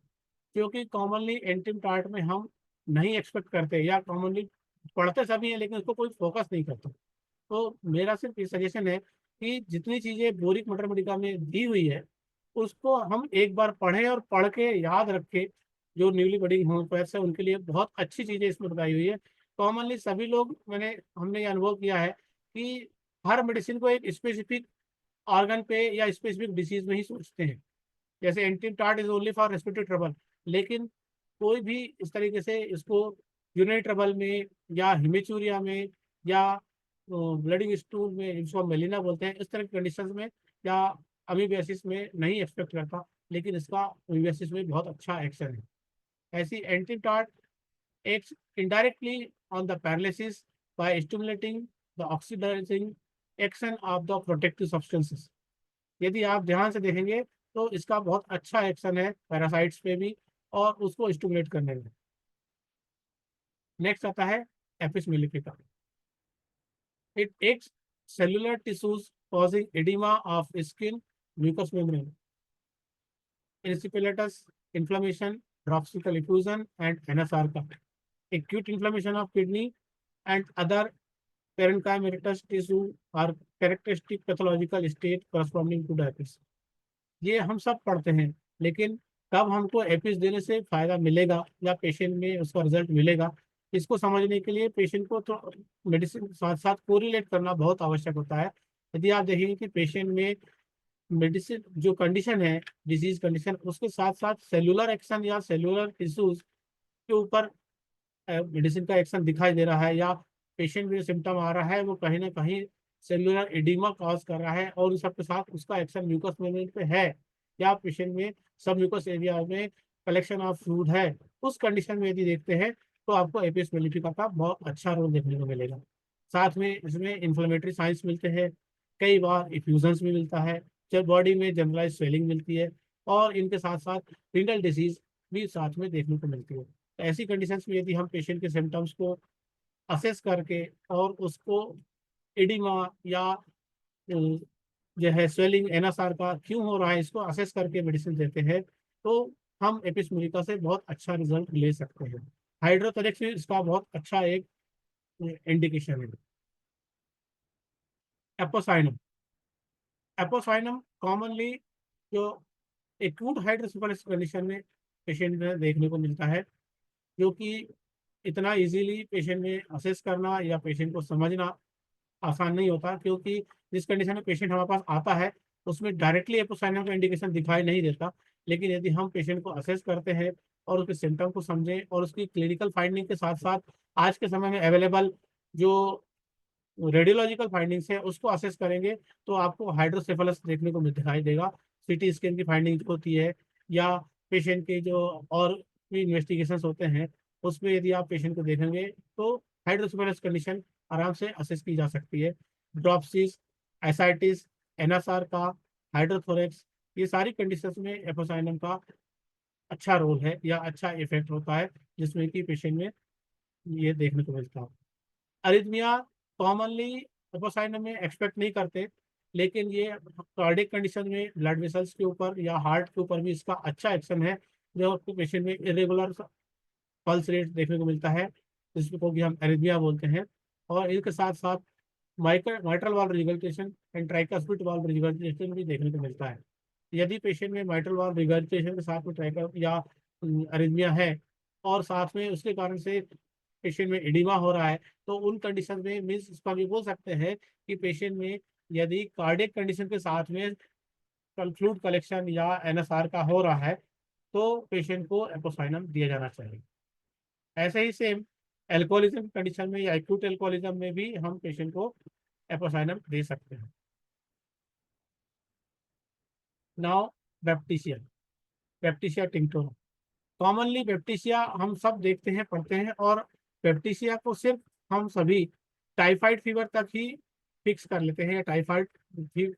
जो कि कॉमनली एंटीम टार्ट में हम नहीं एक्सपेक्ट करते, या कॉमनली पढ़ते सभी हैं लेकिन उसको कोई फोकस नहीं करता। तो मेरा सिर्फ ये सजेशन है कि जितनी चीज़ें बोरिक मटर मेडिका में दी हुई है, उसको हम एक बार पढ़ें और पढ़ के याद रखें। जो न्यूली बडिंग होम्योपैथ्स है उनके लिए बहुत अच्छी चीज़ें इसमें बताई हुई है। कॉमनली सभी लोग, हमने ये अनुभव किया है कि हर मेडिसिन को एक स्पेसिफिक ऑर्गन पे या स्पेसिफिक डिसीज में ही सोचते हैं। जैसे एंटीम is only for respiratory trouble, लेकिन कोई भी इस तरीके से इसको यूरिनरी ट्रबल में या हिमेचूरिया में या ब्लडिंग स्टूल में, जिसको हम मेलिना बोलते हैं, इस तरह की कंडीशंस में या अमीबियासिस में नहीं एक्सपेक्ट करता, लेकिन इसका अमीबियासिस में बहुत अच्छा एक्शन है। ऐसी एंटीम acts indirectly on the paralysis by stimulating the oxidizing action of the protective substances। यदि आप ध्यान से देखेंगे तो इसका बहुत अच्छा एक्शन है पैरासाइट्स पे भी, और उसको स्टिमुलेट करने में। नेक्स्ट आता है apis mellifica. It ex cellular tissues causing oedema of skin, mucous membrane, encephalitis, inflammation, dropsical effusion and anasarca, acute inflammation of kidney and other parenchyma erectus tissue are characteristic pathological state corresponding to the Apis. ये हम सब पढ़ते हैं, लेकिन कब हमको Apis देने से फायदा मिलेगा या पेशेंट में उसका रिजल्ट मिलेगा, इसको समझने के लिए पेशेंट को तो मेडिसिन साथ साथ कोरिलेट करना बहुत आवश्यक होता है। यदि आप देखेंगे कि पेशेंट में मेडिसिन जो कंडीशन है, डिजीज कंडीशन, उसके साथ साथ सेलुलर एक्शन या सेलुलर इश्यूज के ऊपर मेडिसिन का एक्शन दिखाई दे रहा है, या पेशेंट में सिम्टम आ रहा है वो कहीं ना कहीं सेलुलर एडिमा कॉज कर रहा है और उस सबके साथ उसका एक्शन म्यूकस मेम्ब्रेन पे है, या पेशेंट में सब म्यूकस एरिया में कलेक्शन ऑफ फ्लूइड है, उस कंडीशन में यदि देखते हैं तो आपको एपिस मेलिफिका का बहुत अच्छा रोल देखने को मिलेगा। साथ में इसमें इन्फ्लेमेटरी साइंस मिलते हैं, कई बार इफ्यूजन्स भी मिलता है, जब बॉडी में जनरलाइज स्वेलिंग मिलती है, और इनके साथ साथ रीनल डिजीज भी साथ में देखने को मिलती है। ऐसी कंडीशंस में यदि हम पेशेंट के सिम्टम्स को असेस करके और उसको एडिमा या जो है स्वेलिंग एनएसआर का क्यों हो रहा है, इसको असेस करके मेडिसिन देते हैं, तो हम एपिस मेलिफिका से बहुत अच्छा रिजल्ट ले सकते हैं। हाइड्रोथोरेक्स इसका बहुत अच्छा एक इंडिकेशन है। एपोसाइनम, एपोसाइनम कॉमनली जो एक्यूट हाइड्रोसेफेलस कंडीशन में पेशेंट में देखने को मिलता है, जो कि इतना इजीली पेशेंट में असेस करना या पेशेंट को समझना आसान नहीं होता, क्योंकि जिस कंडीशन में पेशेंट हमारे पास आता है उसमें डायरेक्टली एपोसाइनम का इंडिकेशन दिखाई नहीं देता। लेकिन यदि हम पेशेंट को असेस करते हैं और उसके सिम्टम को समझें और उसकी क्लिनिकल फाइंडिंग के साथ साथ आज के समय में अवेलेबल जो रेडियोलॉजिकल फाइंडिंग्स है उसको असेस करेंगे, तो आपको हाइड्रोसेफेलस देखने को दिखाई देगा। सीटी स्कैन की फाइंडिंग होती है या पेशेंट के जो और भी इन्वेस्टिगेशंस होते हैं, उसमें यदि आप पेशेंट को देखेंगे तो हाइड्रोसेफेलस कंडीशन आराम से असेस की जा सकती है। ड्रॉपसिस, एसाइटिस, एनएसआर का, हाइड्रोथोरेक्स, ये सारी कंडीशंस में एपोसाइनम का अच्छा रोल है या अच्छा इफेक्ट होता है, जिसमें कि पेशेंट में ये देखने को मिलता है। अरिथमिया कॉमनली एपोसाइनम में एक्सपेक्ट नहीं करते, लेकिन ये कार्डियक कंडीशन में ब्लड वेसल्स के ऊपर या हार्ट के ऊपर भी इसका अच्छा एक्शन है, जो पेशेंट में इरेगुलर पल्स रेट देखने को मिलता है, जिसको भी हम एरिथमिया बोलते हैं। और इनके साथ साथ mitral valve regurgitation and tricuspid valve regurgitation भी देखने को मिलता है। यदि पेशेंट में माइट्रल वाल्व रिगर्जिटेशन के साथ में ट्राइका या अरिथमिया है और साथ में उसके कारण से पेशेंट में एडिमा हो रहा है, तो उन कंडीशन में मीन्स इसका भी बोल सकते हैं कि पेशेंट में यदि कार्डियक कंडीशन के साथ में फ्लूइड कलेक्शन या एनएसआर का हो रहा है, तो पेशेंट को एपोसाइनम दिया जाना चाहिए। ऐसे ही सेम एल्कोहलिज्म कंडीशन में या एक्यूट एल्कोहलिज्म में भी हम पेशेंट को एपोसाइनम दे सकते हैं। Now baptisia, baptisia tinctoria, commonly baptisia हम सब देखते हैं, पढ़ते हैं, और बैप्टीसिया को सिर्फ हम सभी टाइफाइड फीवर तक ही फिक्स कर लेते हैं, या टाइफाइड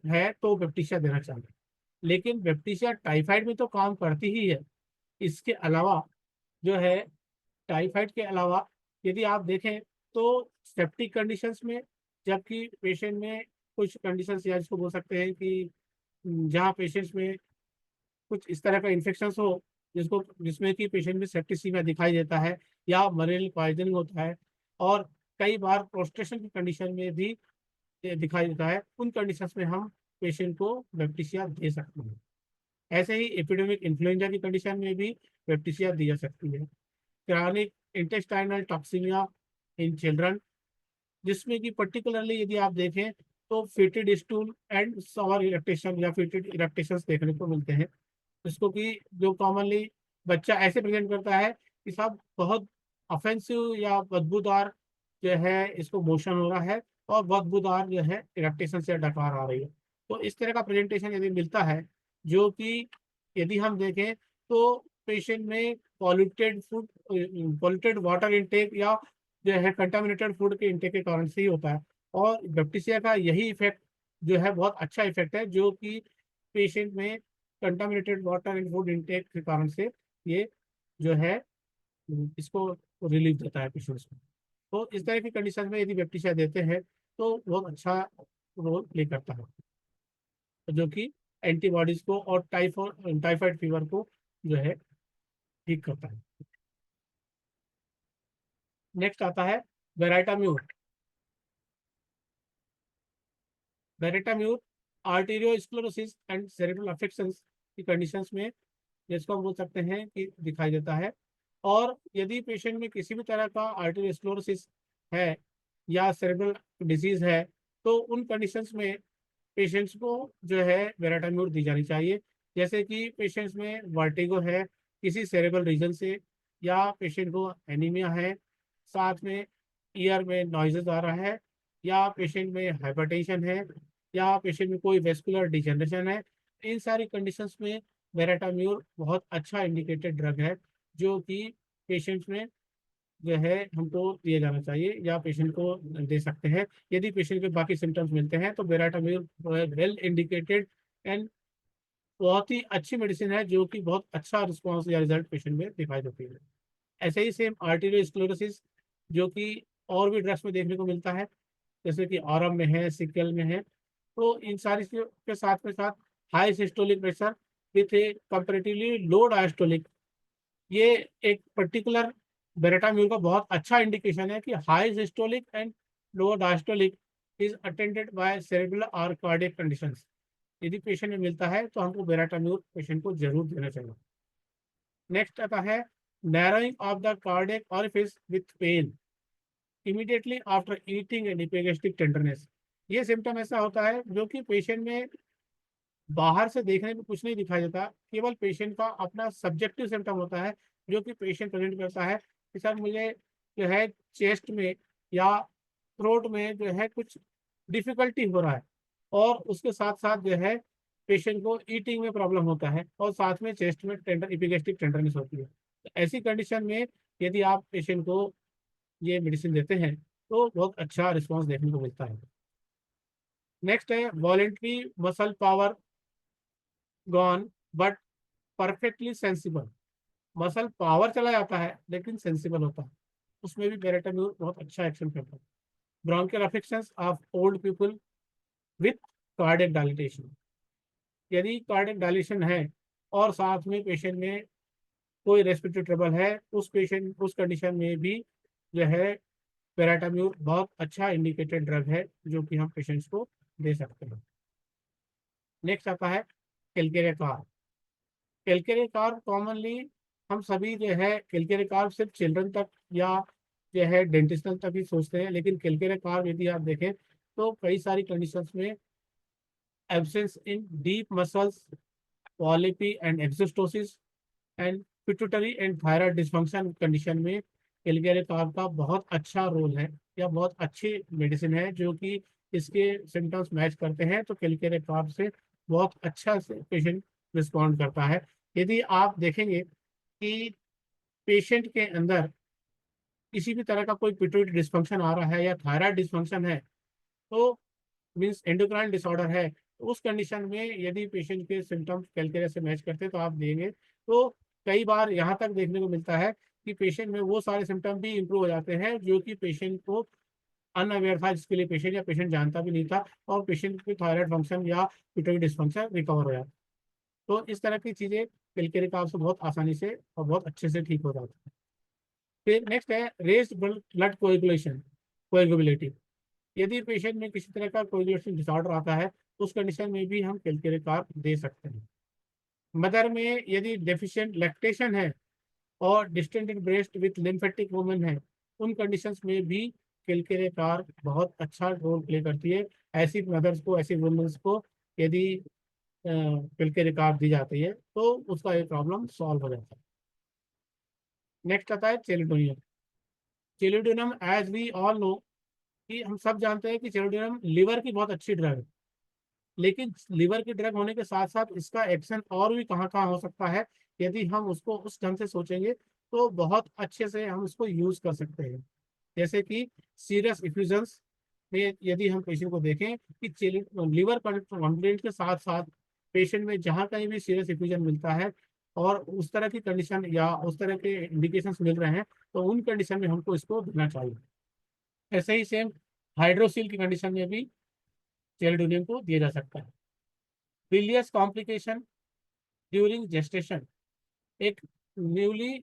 है तो बैप्टीसिया देना चाहिए। लेकिन बैप्टीसिया टाइफाइड में तो काम करती ही है, इसके अलावा जो है टाइफाइड के अलावा यदि आप देखें तो सेप्टिक कंडीशंस में, जबकि पेशेंट में कुछ कंडीशंस या जिसको बोल सकते हैं कि जहाँ पेशेंट्स में कुछ इस तरह का इन्फेक्शन हो जिसमें कि पेशेंट में सेप्टिसीमिया दिखाई देता है या मलेरियल पॉइजनिंग होता है, और कई बार प्रोस्ट्रेशन की कंडीशन में भी ये दिखाई देता है, उन कंडीशंस में हम पेशेंट को बैप्टीसिया दे सकते हैं। ऐसे ही एपिडेमिक इन्फ्लुएंजा की कंडीशन में भी बैप्टीसिया दी जा सकती है। क्रॉनिक इंटेस्टाइनल टॉक्सिमिया इन चिल्ड्रन, जिसमें कि पर्टिकुलरली यदि आप देखें तो फेटेड स्टूल एंड सॉवर इरेक्टेशन या फेटेड इरेक्टेशंस देखने को मिलते हैं, जिसको कि जो कॉमनली बच्चा ऐसे प्रेजेंट करता है कि साहब बहुत ऑफेंसिव या बदबूदार जो है इसको मोशन हो रहा है और बदबूदार जो है इरेक्टेशन से डकार आ रही है। तो इस तरह का प्रेजेंटेशन यदि मिलता है, जो कि यदि हम देखें तो पेशेंट में polluted food, polluted water intake या जो है कंटामिनेटेड फूड के इनटेक के कारण से ही होता है। और बैप्टीसिया का यही इफेक्ट जो है बहुत अच्छा इफेक्ट है, जो कि पेशेंट में contaminated water and food intake के कारण से ये जो है इसको रिलीफ देता है पेशेंट्स को। तो इस तरह की कंडीशन में यदि बैप्टीसिया देते हैं तो बहुत अच्छा रोल प्ले करता है, जो कि एंटीबॉडीज को और टाइफाइड फीवर को जो है ठीक करता है। नेक्स्ट आता है वेराइटाम्यूर। बेरेटाम्यूर आर्टेरियोस्क्लेरोसिस एंड सेरेब्रल अफेक्शंस की कंडीशंस में, जिसको हम बोल सकते हैं कि दिखाई देता है। और यदि पेशेंट में किसी भी तरह का आर्टेरियोस्क्लेरोसिस है या सेरेब्रल डिजीज है, तो उन कंडीशंस में पेशेंट्स को जो है बेरेटाम्यूर दी जानी चाहिए। जैसे कि पेशेंट्स में वर्टिगो है किसी सेरेब्रल रीजन से, या पेशेंट को एनीमिया है, साथ में ईयर में नॉइजेस आ रहा है, या पेशेंट में हाइपरटेंशन है, या पेशेंट में कोई वेस्कुलर डिजनरेशन है। इन सारी कंडीशंस में बेरेटाम्यूर बहुत अच्छा इंडिकेटेड ड्रग है, जो कि पेशेंट्स में जो है हमको दिया जाना चाहिए या पेशेंट को दे सकते हैं। यदि पेशेंट के बाकी सिम्टम्स मिलते हैं तो बेरेटाम्यूर वेल इंडिकेटेड एंड बहुत ही अच्छी मेडिसिन है, जो कि बहुत अच्छा रिस्पॉन्स या रिजल्ट पेशेंट में दिखाई देती है। ऐसे ही सेम आर्टेरियोस्क्लेरोसिस, जो कि और भी ड्रग्स में देखने को मिलता है, जैसे कि ऑरम में है, सिकल में है। तो इन सारी चीजों के साथ में साथ high systolic pressure with A comparatively low diastolic, ये एक पर्टिकुलर बेरेटाम्यूर का बहुत अच्छा इंडिकेशन है कि high systolic and low diastolic is attended by cerebral और कार्डियक कंडीशंस। यदि पेशेंट में मिलता है तो हमको बेरेटाम्यूर पेशेंट को जरूर देना चाहिए। नेक्स्ट आता है narrowing of the cardiac orifice with pain immediately after eating and epigastric tenderness. ये सिम्टम ऐसा होता है जो कि पेशेंट में बाहर से देखने में कुछ नहीं दिखाई देता, केवल पेशेंट का अपना सब्जेक्टिव सिम्टम होता है, जो कि पेशेंट प्रेजेंट करता है कि सर मुझे जो है चेस्ट में या थ्रोट में जो है कुछ डिफिकल्टी हो रहा है, और उसके साथ साथ जो है पेशेंट को ईटिंग में प्रॉब्लम होता है, और साथ में चेस्ट में टेंडर इपिगैस्ट्रिक टेंडरनेस होती है। तो ऐसी कंडीशन में यदि आप पेशेंट को ये मेडिसिन देते हैं तो बहुत अच्छा रिस्पॉन्स देखने को मिलता है। नेक्स्ट है voluntary muscle power gone but perfectly sensible. Muscle power चला जाता है लेकिन सेंसिबल होता है, उसमें भी बेरेटाम्यूर बहुत अच्छा एक्शन करता है। Bronchial affections of old people with cardiac dilatation, यदि कार्डियक डायलिटेशन है और साथ में पेशेंट में कोई रेस्पिरेटरी ट्रबल है, उस पेशेंट उस कंडीशन में भी जो है बेरेटाम्यूर बहुत अच्छा इंडिकेटेड ड्रग है, जो कि हम पेशेंट्स को दे सकते हैं। नेक्स्ट आता है Calcarea car. Calcarea car commonly हम सभी जो है कैलकेरिया कार सिर्फ चिल्ड्रन तक या जो है डेंटिस्ट तक ही सोचते हैं, लेकिन कैलकेरिया कार यदि आप देखें तो कई सारी कंडीशंस में abscess in deep muscles, polypi and exostosis and pituitary and thyroid dysfunction condition में कैलकेरिया कार का बहुत अच्छा रोल है या बहुत अच्छी मेडिसिन है, जो कि इसके सिम्टम्स मैच करते हैं। तो कैलकेरिया कार से बहुत अच्छा से पेशेंट रिस्पॉन्ड करता है। यदि आप देखेंगे कि पेशेंट के अंदर किसी भी तरह का कोई पिट्यूटरी डिसफंक्शन आ रहा है या थायराइड डिसफंक्शन है, तो मीन्स एंडोक्राइन डिसऑर्डर है, तो उस कंडीशन में यदि पेशेंट के सिम्टम्स कैलकेरिया से मैच करते हैं तो आप देंगे, तो कई बार यहाँ तक देखने को मिलता है कि पेशेंट में वो सारे सिम्टम भी इंप्रूव हो जाते हैं जो कि पेशेंट को अनअवेयर था, जिसके लिए पेशेंट या पेशेंट जानता भी नहीं था, और पेशेंट की थायराइड फंक्शन या पिट्यूटरी डिसफंक्शन रिकवर हो जाता है। तो इस तरह की चीज़ें कैलकेरिया से बहुत आसानी से और बहुत अच्छे से ठीक हो जाती है। फिर नेक्स्ट है रेस्ड ब्लड कोएगुलेशन कोएगुलेबिलिटी। यदि पेशेंट में किसी तरह का कोएगुलेशन डिसऑर्डर आता है, उस कंडीशन में भी हम कैलकेरिया दे सकते हैं। मदर में यदि डेफिशिएंट लैक्टेशन है और distended breast with lymphatic women है, उन कंडीशंस में भी कैलकेरिया बहुत अच्छा रोल प्ले करती है। ऐसी मदर्स को, ऐसी वुमेन्स को यदि कैलकेरिया दी जाती है तो उसका ये प्रॉब्लम सॉल्व हो जाता है। नेक्स्ट आता है chelidonium. Chelidonium as we all know कि हम सब जानते हैं कि चेलिडोनियम लिवर की बहुत अच्छी ड्रग है, लेकिन लिवर की ड्रग होने के साथ साथ इसका एक्शन और भी कहाँ कहाँ हो सकता है, यदि हम उसको उस ढंग से सोचेंगे तो बहुत अच्छे से हम उसको यूज कर सकते हैं। जैसे कि सीरियस इफ्यूजन्स में यदि हम पेशेंट को देखें कि लिवर कंप्लेंट के साथ साथ पेशेंट में जहाँ कहीं भी सीरियस इफ्यूजन मिलता है और उस तरह की कंडीशन या उस तरह के इंडिकेशंस मिल रहे हैं, तो उन कंडीशन में हमको इसको देना चाहिए। ऐसे ही सेम हाइड्रोसील की कंडीशन में भी चेलिडोनियम को दिया जा सकता है। बिलियस कॉम्प्लिकेशन ड्यूरिंग जेस्टेशन, एक न्यूली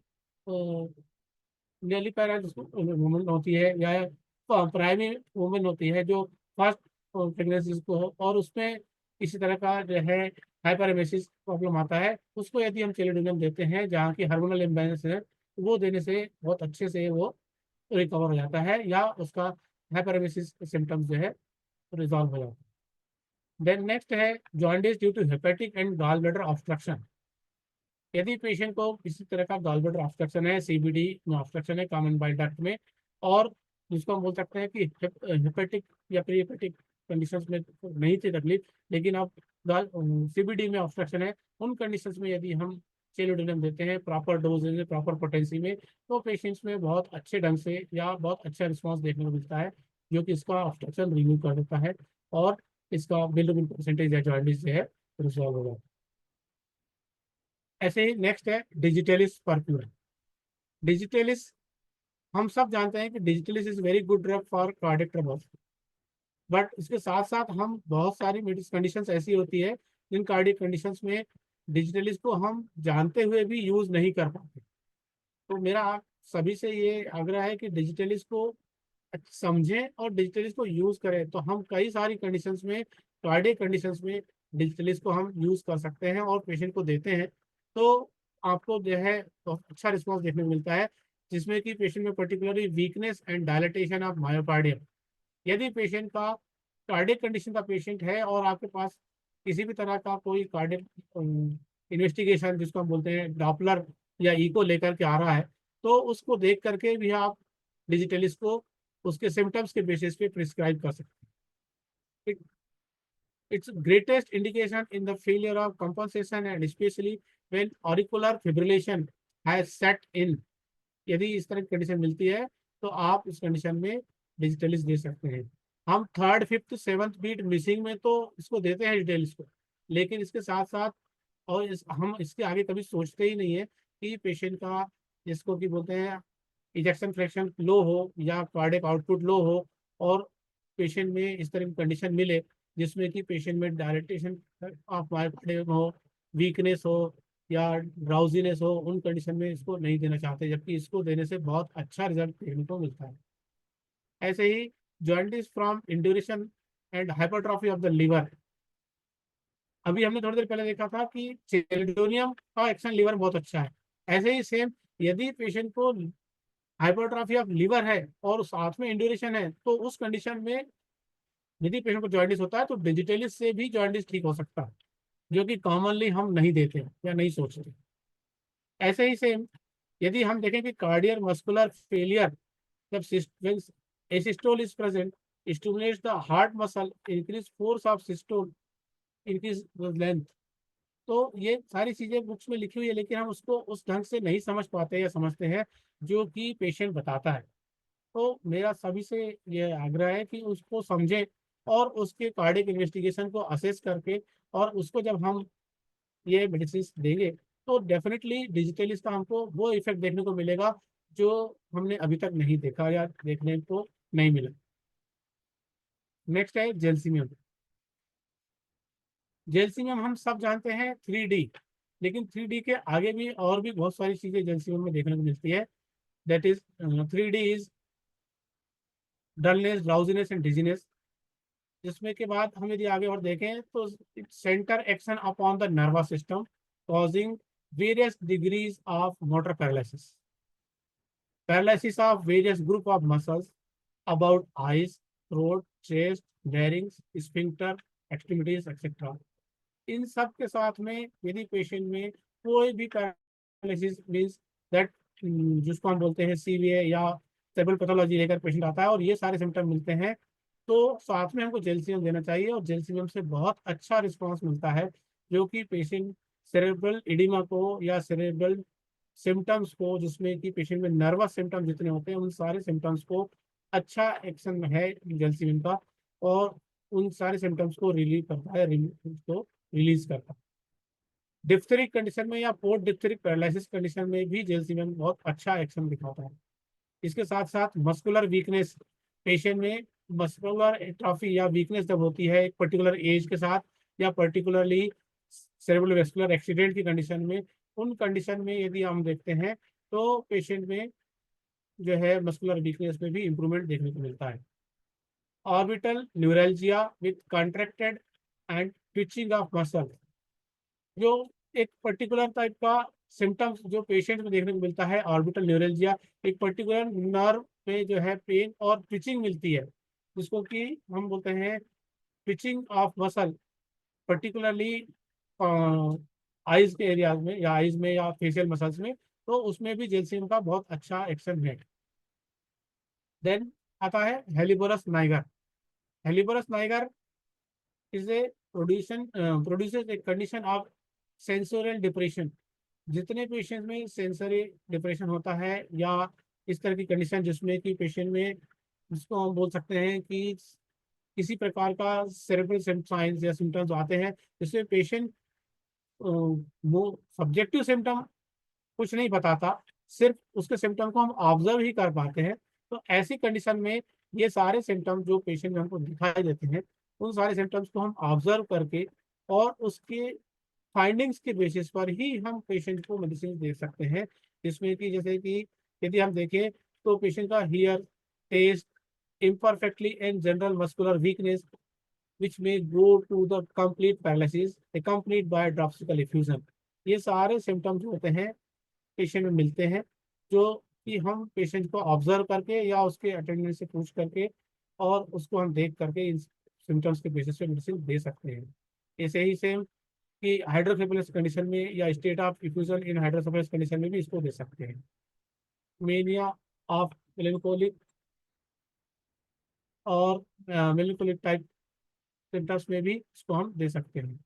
न्यूली पैराइज वुमन होती है या प्राइमरी वुमन होती है जो फर्स्ट प्रेगनेंसी को हो और उसमें इसी तरह का जो है हाइपरमेसिस प्रॉब्लम आता है, उसको यदि हम चेलोडोनियम देते हैं जहाँ की हार्मोनल इम्बैलेंस है, तो वो देने से बहुत अच्छे से वो रिकवर हो जाता है या उसका हाइपरमेसिस सिम्टम्स जो है रिजॉल्व हो जाता है। देन नेक्स्ट है jaundice due to hepatic and gall bladder obstruction. यदि पेशेंट को किसी तरह का गॉल ब्लैडर ऑब्स्ट्रक्शन है, सीबीडी में ऑब्स्ट्रक्शन है कॉमन बाइल डक्ट में, और जिसको हम बोल सकते हैं कि हेपेटिक या प्री हेपेटिक कंडीशंस में तो नहीं थी तकलीफ, लेकिन अब सीबीडी में ऑब्स्ट्रक्शन है, उन कंडीशंस में यदि हम चेलोडोनियम देते हैं प्रॉपर डोजेज में, प्रॉपर पोटेंसी में, तो पेशेंट्स में बहुत अच्छे ढंग से या बहुत अच्छा रिस्पॉन्स देखने को मिलता है, जो कि इसका ऑब्स्ट्रक्शन रिमूव कर देता है और इसका बिल्कुल परसेंटेज या जॉन्डिस जो है रिजॉल्व हो जाता है। ऐसे ही नेक्स्ट है डिजिटलिस परफ्यूरन। डिजिटलिस, हम सब जानते हैं कि digitalis is very good drug for cardiac troubles, but इसके साथ साथ हम बहुत सारी कंडीशंस ऐसी होती है जिन कार्डियक कंडीशंस में डिजिटलिस को हम जानते हुए भी यूज नहीं कर पाते। तो मेरा आप सभी से ये आग्रह है कि डिजिटलिस को समझें और डिजिटलिस को यूज करें, तो हम कई सारी कंडीशंस में, कार्डियक कंडीशंस में डिजिटलिस को हम यूज कर सकते हैं और पेशेंट को देते हैं, तो आपको जो है बहुत अच्छा रिस्पॉन्स देखने को मिलता है, जिसमें कि पेशेंट में particularly weakness and dilatation of myocardium. यदि पेशेंट का कार्डियक कंडीशन का पेशेंट है और आपके पास किसी भी तरह का कोई कार्डियक इन्वेस्टिगेशन जिसको हम बोलते हैं डॉपलर या इको लेकर के आ रहा है, तो उसको देख करके भी आप डिजिटलिस को उसके सिम्टम्स के बेसिस पे प्रिस्क्राइब कर सकते हैं। Its greatest indication in the failure of compensation and especially when auricular fibrillation has set in। यदि इस तरह की कंडीशन मिलती है तो आप इस कंडीशन में डिजिटलिस दे सकते हैं। हम third fifth seventh beat missing में तो इसको देते हैं डिजिटलिस को, लेकिन इसके साथ साथ और हम इसके आगे कभी सोचते ही नहीं है कि पेशेंट का जिसको कि बोलते हैं इजेक्शन फ्रैक्शन लो हो या कार्डियक आउटपुट लो हो और पेशेंट में इस तरह की कंडीशन मिले जिसमें कि पेशेंट में डायलेटेशन ऑफ मायोकार्डियम हो, वीकनेस हो या ड्राउजीनेस हो, उन कंडीशन में इसको नहीं देना चाहते, जबकि इसको देने से बहुत अच्छा रिजल्ट देखने को मिलता है। ऐसे ही jaundice from induration and hypertrophy of the liver. अभी हमने थोड़ी देर पहले देखा था कि चेलिडोनियम का एक्शन लीवर बहुत अच्छा है, ऐसे ही सेम यदि पेशेंट को हाइपरट्रॉफी ऑफ लीवर है और साथ में इंड्यूरेशन है, तो उस कंडीशन में यदि पेशेंट को जॉन्डिस होता है तो डिजिटलिस से भी जॉन्डिस ठीक हो सकता है, जो कि कॉमनली हम नहीं देते या नहीं सोचते। ऐसे ही सेम यदि हम देखें कि कार्डियर मस्कुलर फेलियर, जब asystole is present, stimulates the heart muscle, increase force of systole, increase length. तो ये सारी चीजें बुक्स में लिखी हुई है, लेकिन हम उसको उस ढंग से नहीं समझ पाते या समझते हैं जो कि पेशेंट बताता है। तो मेरा सभी से ये आग्रह है कि उसको समझें और उसके कार्डियक इन्वेस्टिगेशन को असेस करके और उसको जब हम ये मेडिसिन देंगे तो डेफिनेटली डिजिटलिस का हमको वो इफेक्ट देखने को मिलेगा जो हमने अभी तक नहीं देखा या देखने को नहीं मिला। नेक्स्ट है जेल्सिमियम। जेल्सिमियम हम सब जानते हैं 3D, लेकिन 3D के आगे भी और भी बहुत सारी चीजें जेल्सिमियम में देखने को मिलती है। That is 3D is dullness, drowsiness and dizziness. जिसमें के बाद हम यदि आगे और देखें तो centre action upon the nervous system causing various degrees of motor paralysis, paralysis of various group of muscles about eyes, throat, chest, larynx, sphincter, extremities etcetera. इन सब के साथ में यदि पेशेंट में कोई भी पैरालिसिस मीन्स दैट जिसको हम बोलते हैं सीवीए या सेरेब्रल पैथोलॉजी लेकर पेशेंट आता है और ये सारे सिम्टम मिलते हैं, तो साथ में हमको जेल्सिमियम देना चाहिए और जेल्सिमियम से बहुत अच्छा रिस्पांस मिलता है, जो कि पेशेंट सेरेब्रल इडिमा को या सेरेब्रल सिम्टम्स को, जिसमें कि पेशेंट में नर्वस सिम्टम्स जितने होते हैं उन सारे सिम्टम्स को अच्छा एक्शन है जेल्सिमियम का और उन सारे सिम्टम्स को रिलीव करता है, उसको रिलीज करता है। डिप्थेरिक कंडीशन में या पोस्ट डिप्थेरिक पैरालिसिस कंडीशन में भी जेल्सिमियम बहुत अच्छा एक्शन दिखाता है। इसके साथ साथ मस्कुलर वीकनेस, पेशेंट में मस्कुलर एट्रोफी या वीकनेस जब होती है एक पर्टिकुलर एज के साथ या पर्टिकुलरली सेरेब्रोवास्कुलर एक्सीडेंट की कंडीशन में, उन कंडीशन में यदि हम देखते हैं तो पेशेंट में जो है मस्कुलर वीकनेस में भी इम्प्रूवमेंट देखने को मिलता है। Orbital neuralgia with contracted and twitching of muscle, जो एक पर्टिकुलर टाइप का सिम्टम्स जो पेशेंट में देखने को मिलता है। ऑर्बिटल न्यूरल्जिया एक पर्टिकुलर नर्व पे जो है पेन और ट्विचिंग मिलती है, जिसको कि हम बोलते हैं twitching of muscle, particularly eyes के एरियाज में या आइज में या फेशियल मसल्स में, तो उसमें भी जेलसिन का बहुत अच्छा एक्शन है। देन आता है helleborus niger. Helleborus niger is a produces a condition of sensorial depression. जितने पेशेंट में सेंसरी डिप्रेशन होता है या इस तरह की कंडीशन जिसमें कि पेशेंट में, जिसको हम बोल सकते हैं कि किसी प्रकार का सेरेब्रल साइंस या सिम्टम्स आते हैं, जिसमें पेशेंट वो सब्जेक्टिव सिम्टम कुछ नहीं बताता, सिर्फ उसके सिम्टम को हम ऑब्जर्व ही कर पाते हैं। तो ऐसी कंडीशन में ये सारे सिम्टम्स जो पेशेंट में हमको दिखाई देते हैं, उन सारे सिम्टम्स को हम ऑब्जर्व करके और उसके फाइंडिंग्स के बेसिस पर ही हम पेशेंट को मेडिसिन दे सकते हैं। जिसमें कि जैसे कि यदि हम देखें तो पेशेंट का hear, taste, imperfectly and general muscular weakness which may go to the complete paralysis accompanied by dropsical effusion, ये सारे सिम्टम्स होते हैं पेशेंट में मिलते हैं, जो कि हम पेशेंट को ऑब्जर्व करके या उसके अटेंडेंस से पूछ करके और उसको हम देख करके इन सिम्टम्स के बेसिस पे मेडिसिन दे सकते हैं। ऐसे ही सेम कि हाइड्रोसेफेलस कंडीशन में या state of effusion in hydrocephalus condition में भी इसको दे सकते हैं। मेनिया ऑफ मेलेंकोलिक और मेलेंकोलिक टाइप सिम्टम्स में भी इसको हम दे सकते हैं।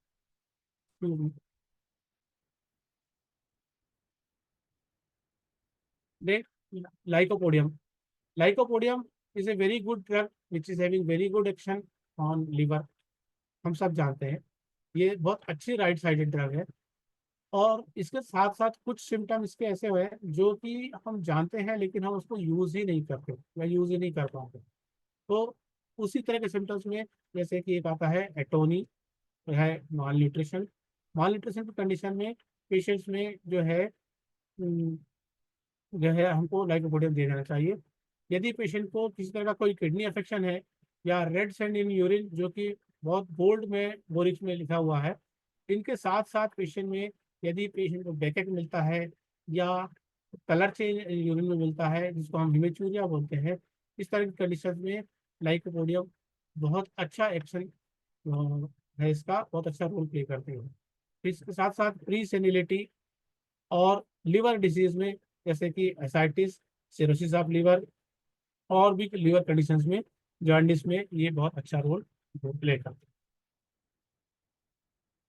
देख lycopodium. Lycopodium is a very good drug which is having very good action on liver. हम सब जानते हैं ये बहुत अच्छी राइट साइडेड ड्रग है, और इसके साथ साथ कुछ सिम्टम इसके ऐसे हुए हैं जो कि हम जानते हैं लेकिन हम उसको यूज ही नहीं करते या यूज ही नहीं कर पाते। तो उसी तरह के सिम्टम्स में जैसे कि एक आता है एटोनी, है माल न्यूट्रिशन। माल न्यूट्रिशन की कंडीशन में पेशेंट्स में जो है हमको लाइकोपोडियम दे देना चाहिए। यदि पेशेंट को किसी तरह का कोई किडनी अफेक्शन है या रेड सैंड इन यूरिन, जो कि बहुत बोल्ड में बोरिक्स में लिखा हुआ है, इनके साथ साथ पेशेंट में यदि पेशेंट को बैकेक मिलता है या कलर चेंज यूरिन में मिलता है जिसको हम हिमेचूरिया बोलते हैं, इस तरह की कंडीशन में लाइकोपोडियम बहुत अच्छा एक्शन है, इसका बहुत अच्छा रोल प्ले करते हैं। इसके साथ साथ प्री सेनिलिटी और लिवर डिजीज में जैसे कि एसाइटिस, सिरोसिस ऑफ लिवर और भी लिवर कंडीशंस में, जॉन्डिस में ये बहुत अच्छा रोल प्ले करते हैं।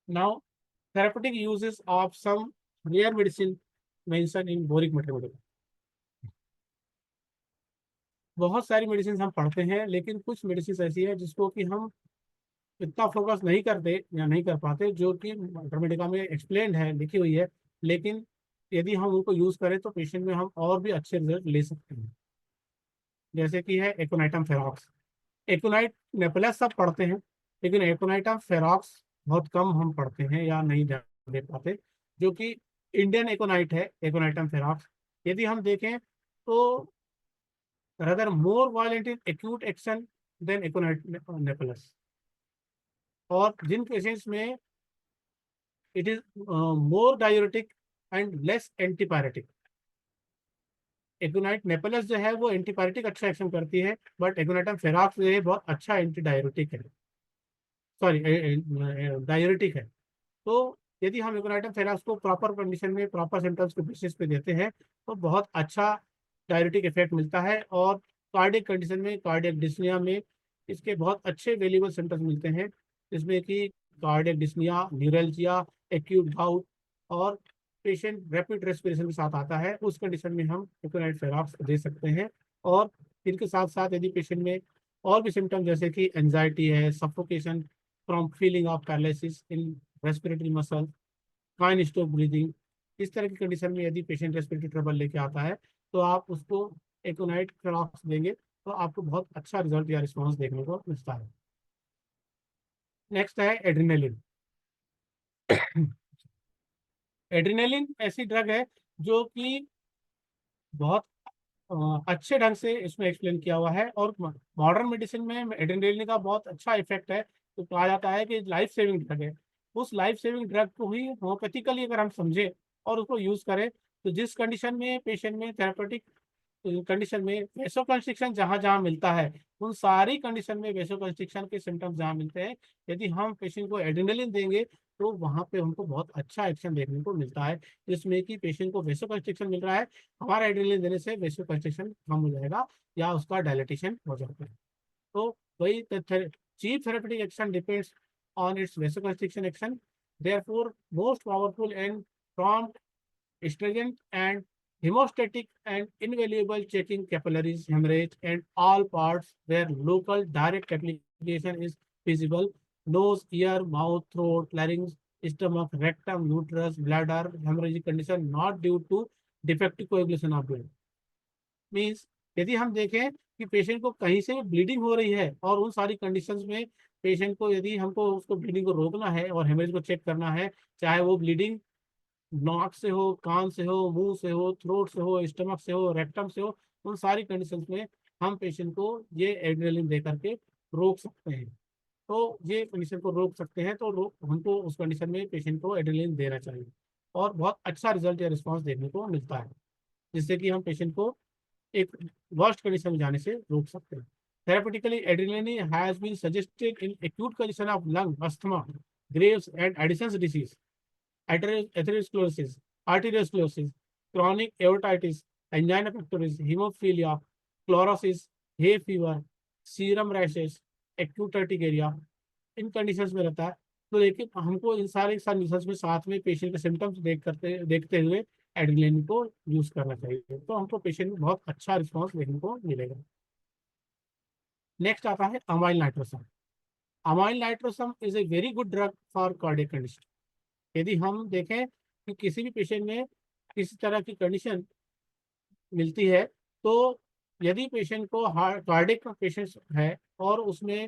Now therapeutic uses of some rare medicine mention in Boericke metabolism. बहुत सारी मेडिसिन हम पढ़ते हैं लेकिन कुछ मेडिसिन ऐसी है जिसको कि हम इतना फोकस नहीं करते या नहीं कर पाते, जो कि इंटरमीडिएट में एक्सप्लेन है, लिखी हुई है, लेकिन यदि हम उनको यूज करें तो पेशेंट में हम और भी अच्छे रिजल्ट ले सकते हैं। जैसे कि है एकोनाइटम फेरॉक्स। एकोनाइट नेपलेस सब पढ़ते हैं लेकिन एकोनाइटम फेरॉक्स बहुत कम हम पढ़ते हैं या नहीं दे पाते, जो कि इंडियन एकोनाइट है, एकोनाइटम फेरॉक्स। यदि हम देखें तो rather more violent in acute action than aconite napellus, और जिन केसेस में it is more diuretic and less antipyretic. Aconite napellus जो है वो एंटीपायरेटिक अच्छा एक्शन करती है, बट एकोनाइटम फेरॉक्स जो है बहुत अच्छा एंटी डायूरेटिक है, सॉरी डायूरेटिक है। तो यदि हम एकोनाइटम फेरॉक्स को प्रॉपर कंडीशन में प्रॉपर सिम्टम्स के बेसिस पे देते हैं तो बहुत अच्छा डायूरेटिक इफेक्ट मिलता है, और कार्डियक कंडीशन में, कार्डियक डिस्निया में इसके बहुत अच्छे वैल्यूबल सिम्टम्स मिलते हैं, जिसमें कि cardiac dyspnoea, neuralgia, acute gout, और पेशेंट रैपिड रेस्पिरेशन के साथ आता है, उस कंडीशन में हम एकोनाइट फेरॉक्स दे सकते हैं। और इनके साथ साथ यदि पेशेंट में और भी सिम्टम जैसे कि एंजाइटी है, suffocation from feeling of paralysis in respiratory muscle, काइन स्टॉप ब्रीदिंग, इस तरह की कंडीशन में यदि पेशेंट रेस्पिरेटरी ट्रबल लेके आता है तो आप उसको एकोनाइट फेरॉक्स देंगे तो आपको बहुत अच्छा रिजल्ट या रिस्पॉन्स देखने को मिलता है। नेक्स्ट है एड्रेनालिन। एड्रेनालिन ऐसी ड्रग है जो कि बहुत अच्छे ढंग से इसमें एक्सप्लेन किया हुआ है। और मॉडर्न मेडिसिन में एड्रेनालिन का बहुत अच्छा इफेक्ट है, तो कहा जाता है कि लाइफ सेविंग ड्रग है। उस लाइफ सेविंग ड्रग को ही होम्योपैथिकली अगर हम समझें और उसको यूज करें, तो जिस कंडीशन में पेशेंट में थेरेपेटिक कंडीशन में वेसोकंस्ट्रिक्शन जहाँ जहाँ मिलता है, उन सारी कंडीशन में वेसोकंस्ट्रिक्शन के सिम्टम्स जहाँ मिलते हैं, यदि हम पेशेंट को एड्रेनालिन देंगे तो वहाँ पे हमको बहुत अच्छा एक्शन देखने को मिलता है, जिसमें कि पेशेंट को वेसोकंस्ट्रिक्शन मिल रहा है, हमारा एड्रेनालिन देने से वेसोकंस्ट्रिक्शन कम हो जाएगा या उसका डायलेटेशन हो जाता है। तो वही chief therapeutic action depends on it's vasoconstriction action, therefore most powerful and prompt stringent and hemostatic and invaluable checking capillaries, hemorrhage, and all parts where local direct application is feasible: nose, ear, mouth, throat, larynx, stomach, rectum, uterus, bladder, hemorrhagic condition not due to defective coagulation of blood. Means यदि हम देखें कि patient को कहीं से bleeding हो रही है और उन सारी कंडीशंस में पेशेंट को यदि हमको उसको ब्लीडिंग को रोकना है और हेमरेज को चेक करना है, चाहे वो ब्लीडिंग नाक से हो, कान से हो, मुंह से हो, थ्रोट से हो, स्टमक से हो, रेक्टम से हो, उन सारी कंडीशंस में हम पेशेंट को ये एड्रेनालिन दे करके रोक सकते हैं। तो ये कंडीशन को रोक सकते हैं, तो हमको उस कंडीशन में पेशेंट को एड्रेनालिन देना चाहिए और बहुत अच्छा रिजल्ट या रिस्पॉन्स देखने को मिलता है, जिससे कि हम पेशेंट को एक वर्स्ट कंडीशन में जाने से रोक सकते हैं। Therapeutically, adrenaline has been suggested in acute condition of lung, asthma, Graves and Addison's disease, atherosclerosis, arteriosclerosis, chronic aortitis, angina pectoris, hemophilia, chlorosis, hay fever, serum rashes, acute urticaria, in conditions में रहता है। तो लेकिन हमको इन सारे conditions में साथ में पेशेंट के सिम्टम्स देखते हुए एड्रेनालिन को यूज करना चाहिए, तो हमको पेशेंट में बहुत अच्छा रिस्पॉन्स देखने को मिलेगा। नेक्स्ट आता है amyl nitrosum. Amyl nitrosum is a very good drug for cardiac condition. यदि हम देखें कि किसी भी पेशेंट में किसी तरह की कंडीशन मिलती है, तो यदि पेशेंट को कार्डियक पेशेंट है और उसमें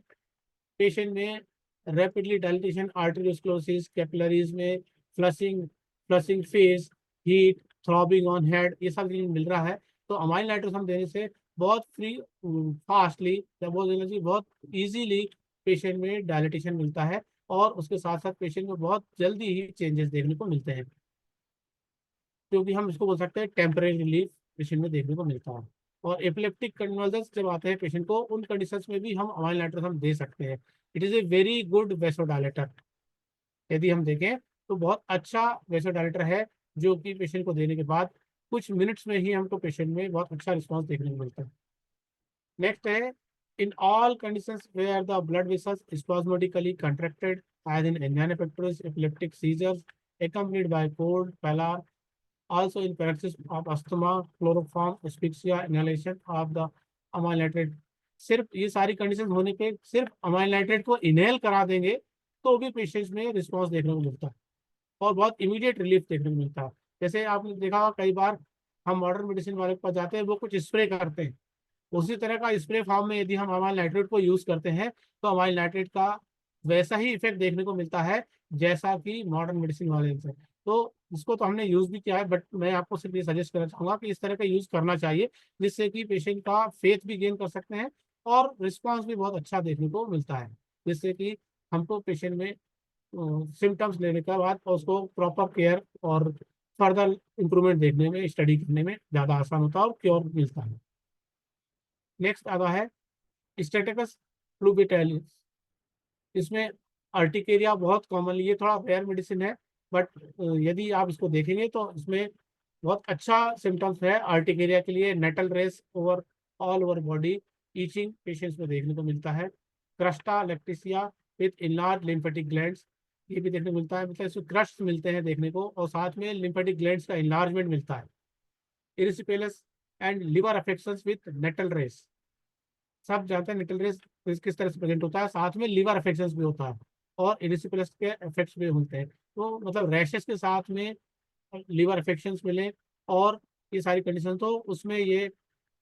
पेशेंट में रैपिडली डायलिटेशन, आर्टेरियोस्क्लेरोसिस, कैपिलरीज में flushing, flushing face, heat, throbbing on head, ये सब चीज मिल रहा है, तो अमाइल नाइट्रोसम देने से बहुत फास्टली या बहुत एनर्जी बहुत इजीली पेशेंट में डायलिटेशन मिलता है और उसके साथ साथ पेशेंट में बहुत जल्दी ही चेंजेस देखने को मिलते हैं, क्योंकि हम इसको बोल सकते हैं टेम्परेरी रिलीफ पेशेंट में देखने को मिलता है। और एपिलेप्टिक कन्वर्जन्स जब आते हैं पेशेंट को, उन कंडीशंस में भी हम अमाइल नाइट्रोसम दे सकते हैं। It is a very good vasodilator. यदि हम देखें तो बहुत अच्छा वेसोडाइलेटर है, जो कि पेशेंट को देने के बाद कुछ मिनट्स में ही हमको पेशेंट में बहुत अच्छा रिस्पॉन्स देखने को मिलता है। नेक्स्ट है in all conditions where the blood vessels spasmodically contracted as in angina pectoris, epileptic seizures accompanied by cold, pallor, also in paroxysm of asthma, chloroform, asphyxia, inhalation of the amyl nitrate। सिर्फ ये सारी condition होने पे सिर्फ amyl nitrate को inhale करा देंगे तो भी पेशेंट्स में रिस्पांस देखने को मिलता है और बहुत इमीडिएट रिलीफ देखने को मिलता है। जैसे आपने देखा होगा कई बार हम मॉडर्न मेडिसिन वाले के पास जाते हैं, वो कुछ स्प्रे करते हैं, उसी तरह का स्प्रे फॉर्म में यदि हम अमाइल नाइट्रेट को यूज करते हैं तो अमाइल नाइट्रेट का वैसा ही इफेक्ट देखने को मिलता है जैसा कि मॉडर्न मेडिसिन वाले से। तो इसको तो हमने यूज भी किया है, बट मैं आपको सिर्फ ये सजेस्ट करना चाहूंगा कि इस तरह का यूज करना चाहिए, जिससे कि पेशेंट का फेथ भी गेन कर सकते हैं और रिस्पांस भी बहुत अच्छा देखने को मिलता है, जिससे कि हमको पेशेंट में सिम्टम्स लेने के बाद उसको प्रॉपर केयर और फर्दर इंप्रूवमेंट देखने में, स्टडी करने में ज़्यादा आसान होता है और क्योर मिलता है। नेक्स्ट आता है स्टेटस फ्लूबिटाइलिस। इसमें अर्टिकेरिया बहुत कॉमनली, ये थोड़ा रेयर मेडिसिन है, बट यदि आप इसको देखेंगे तो इसमें बहुत अच्छा सिम्टम्स है अर्टिकेरिया के लिए। Nettle rash over all over body, itching patients में देखने को मिलता है। Crusta lactea with enlarge lymphatic glands, ये भी देखने को मिलता है, मतलब इसमें क्रस्ट मिलते हैं देखने को और साथ में लिम्फेटिक ग्लैंड्स का इनलार्जमेंट मिलता है। Erysipelas and liver affections with nettle rash, सब जानते हैं नेटल रेस किस तरह से प्रेजेंट होता है, साथ में लिवर अफेक्शंस भी होता है और इरिसिपेलस के इफेक्ट्स भी होते हैं। तो मतलब रैशेस के साथ में लिवर अफेक्शंस मिले और ये सारी कंडीशन, तो उसमें ये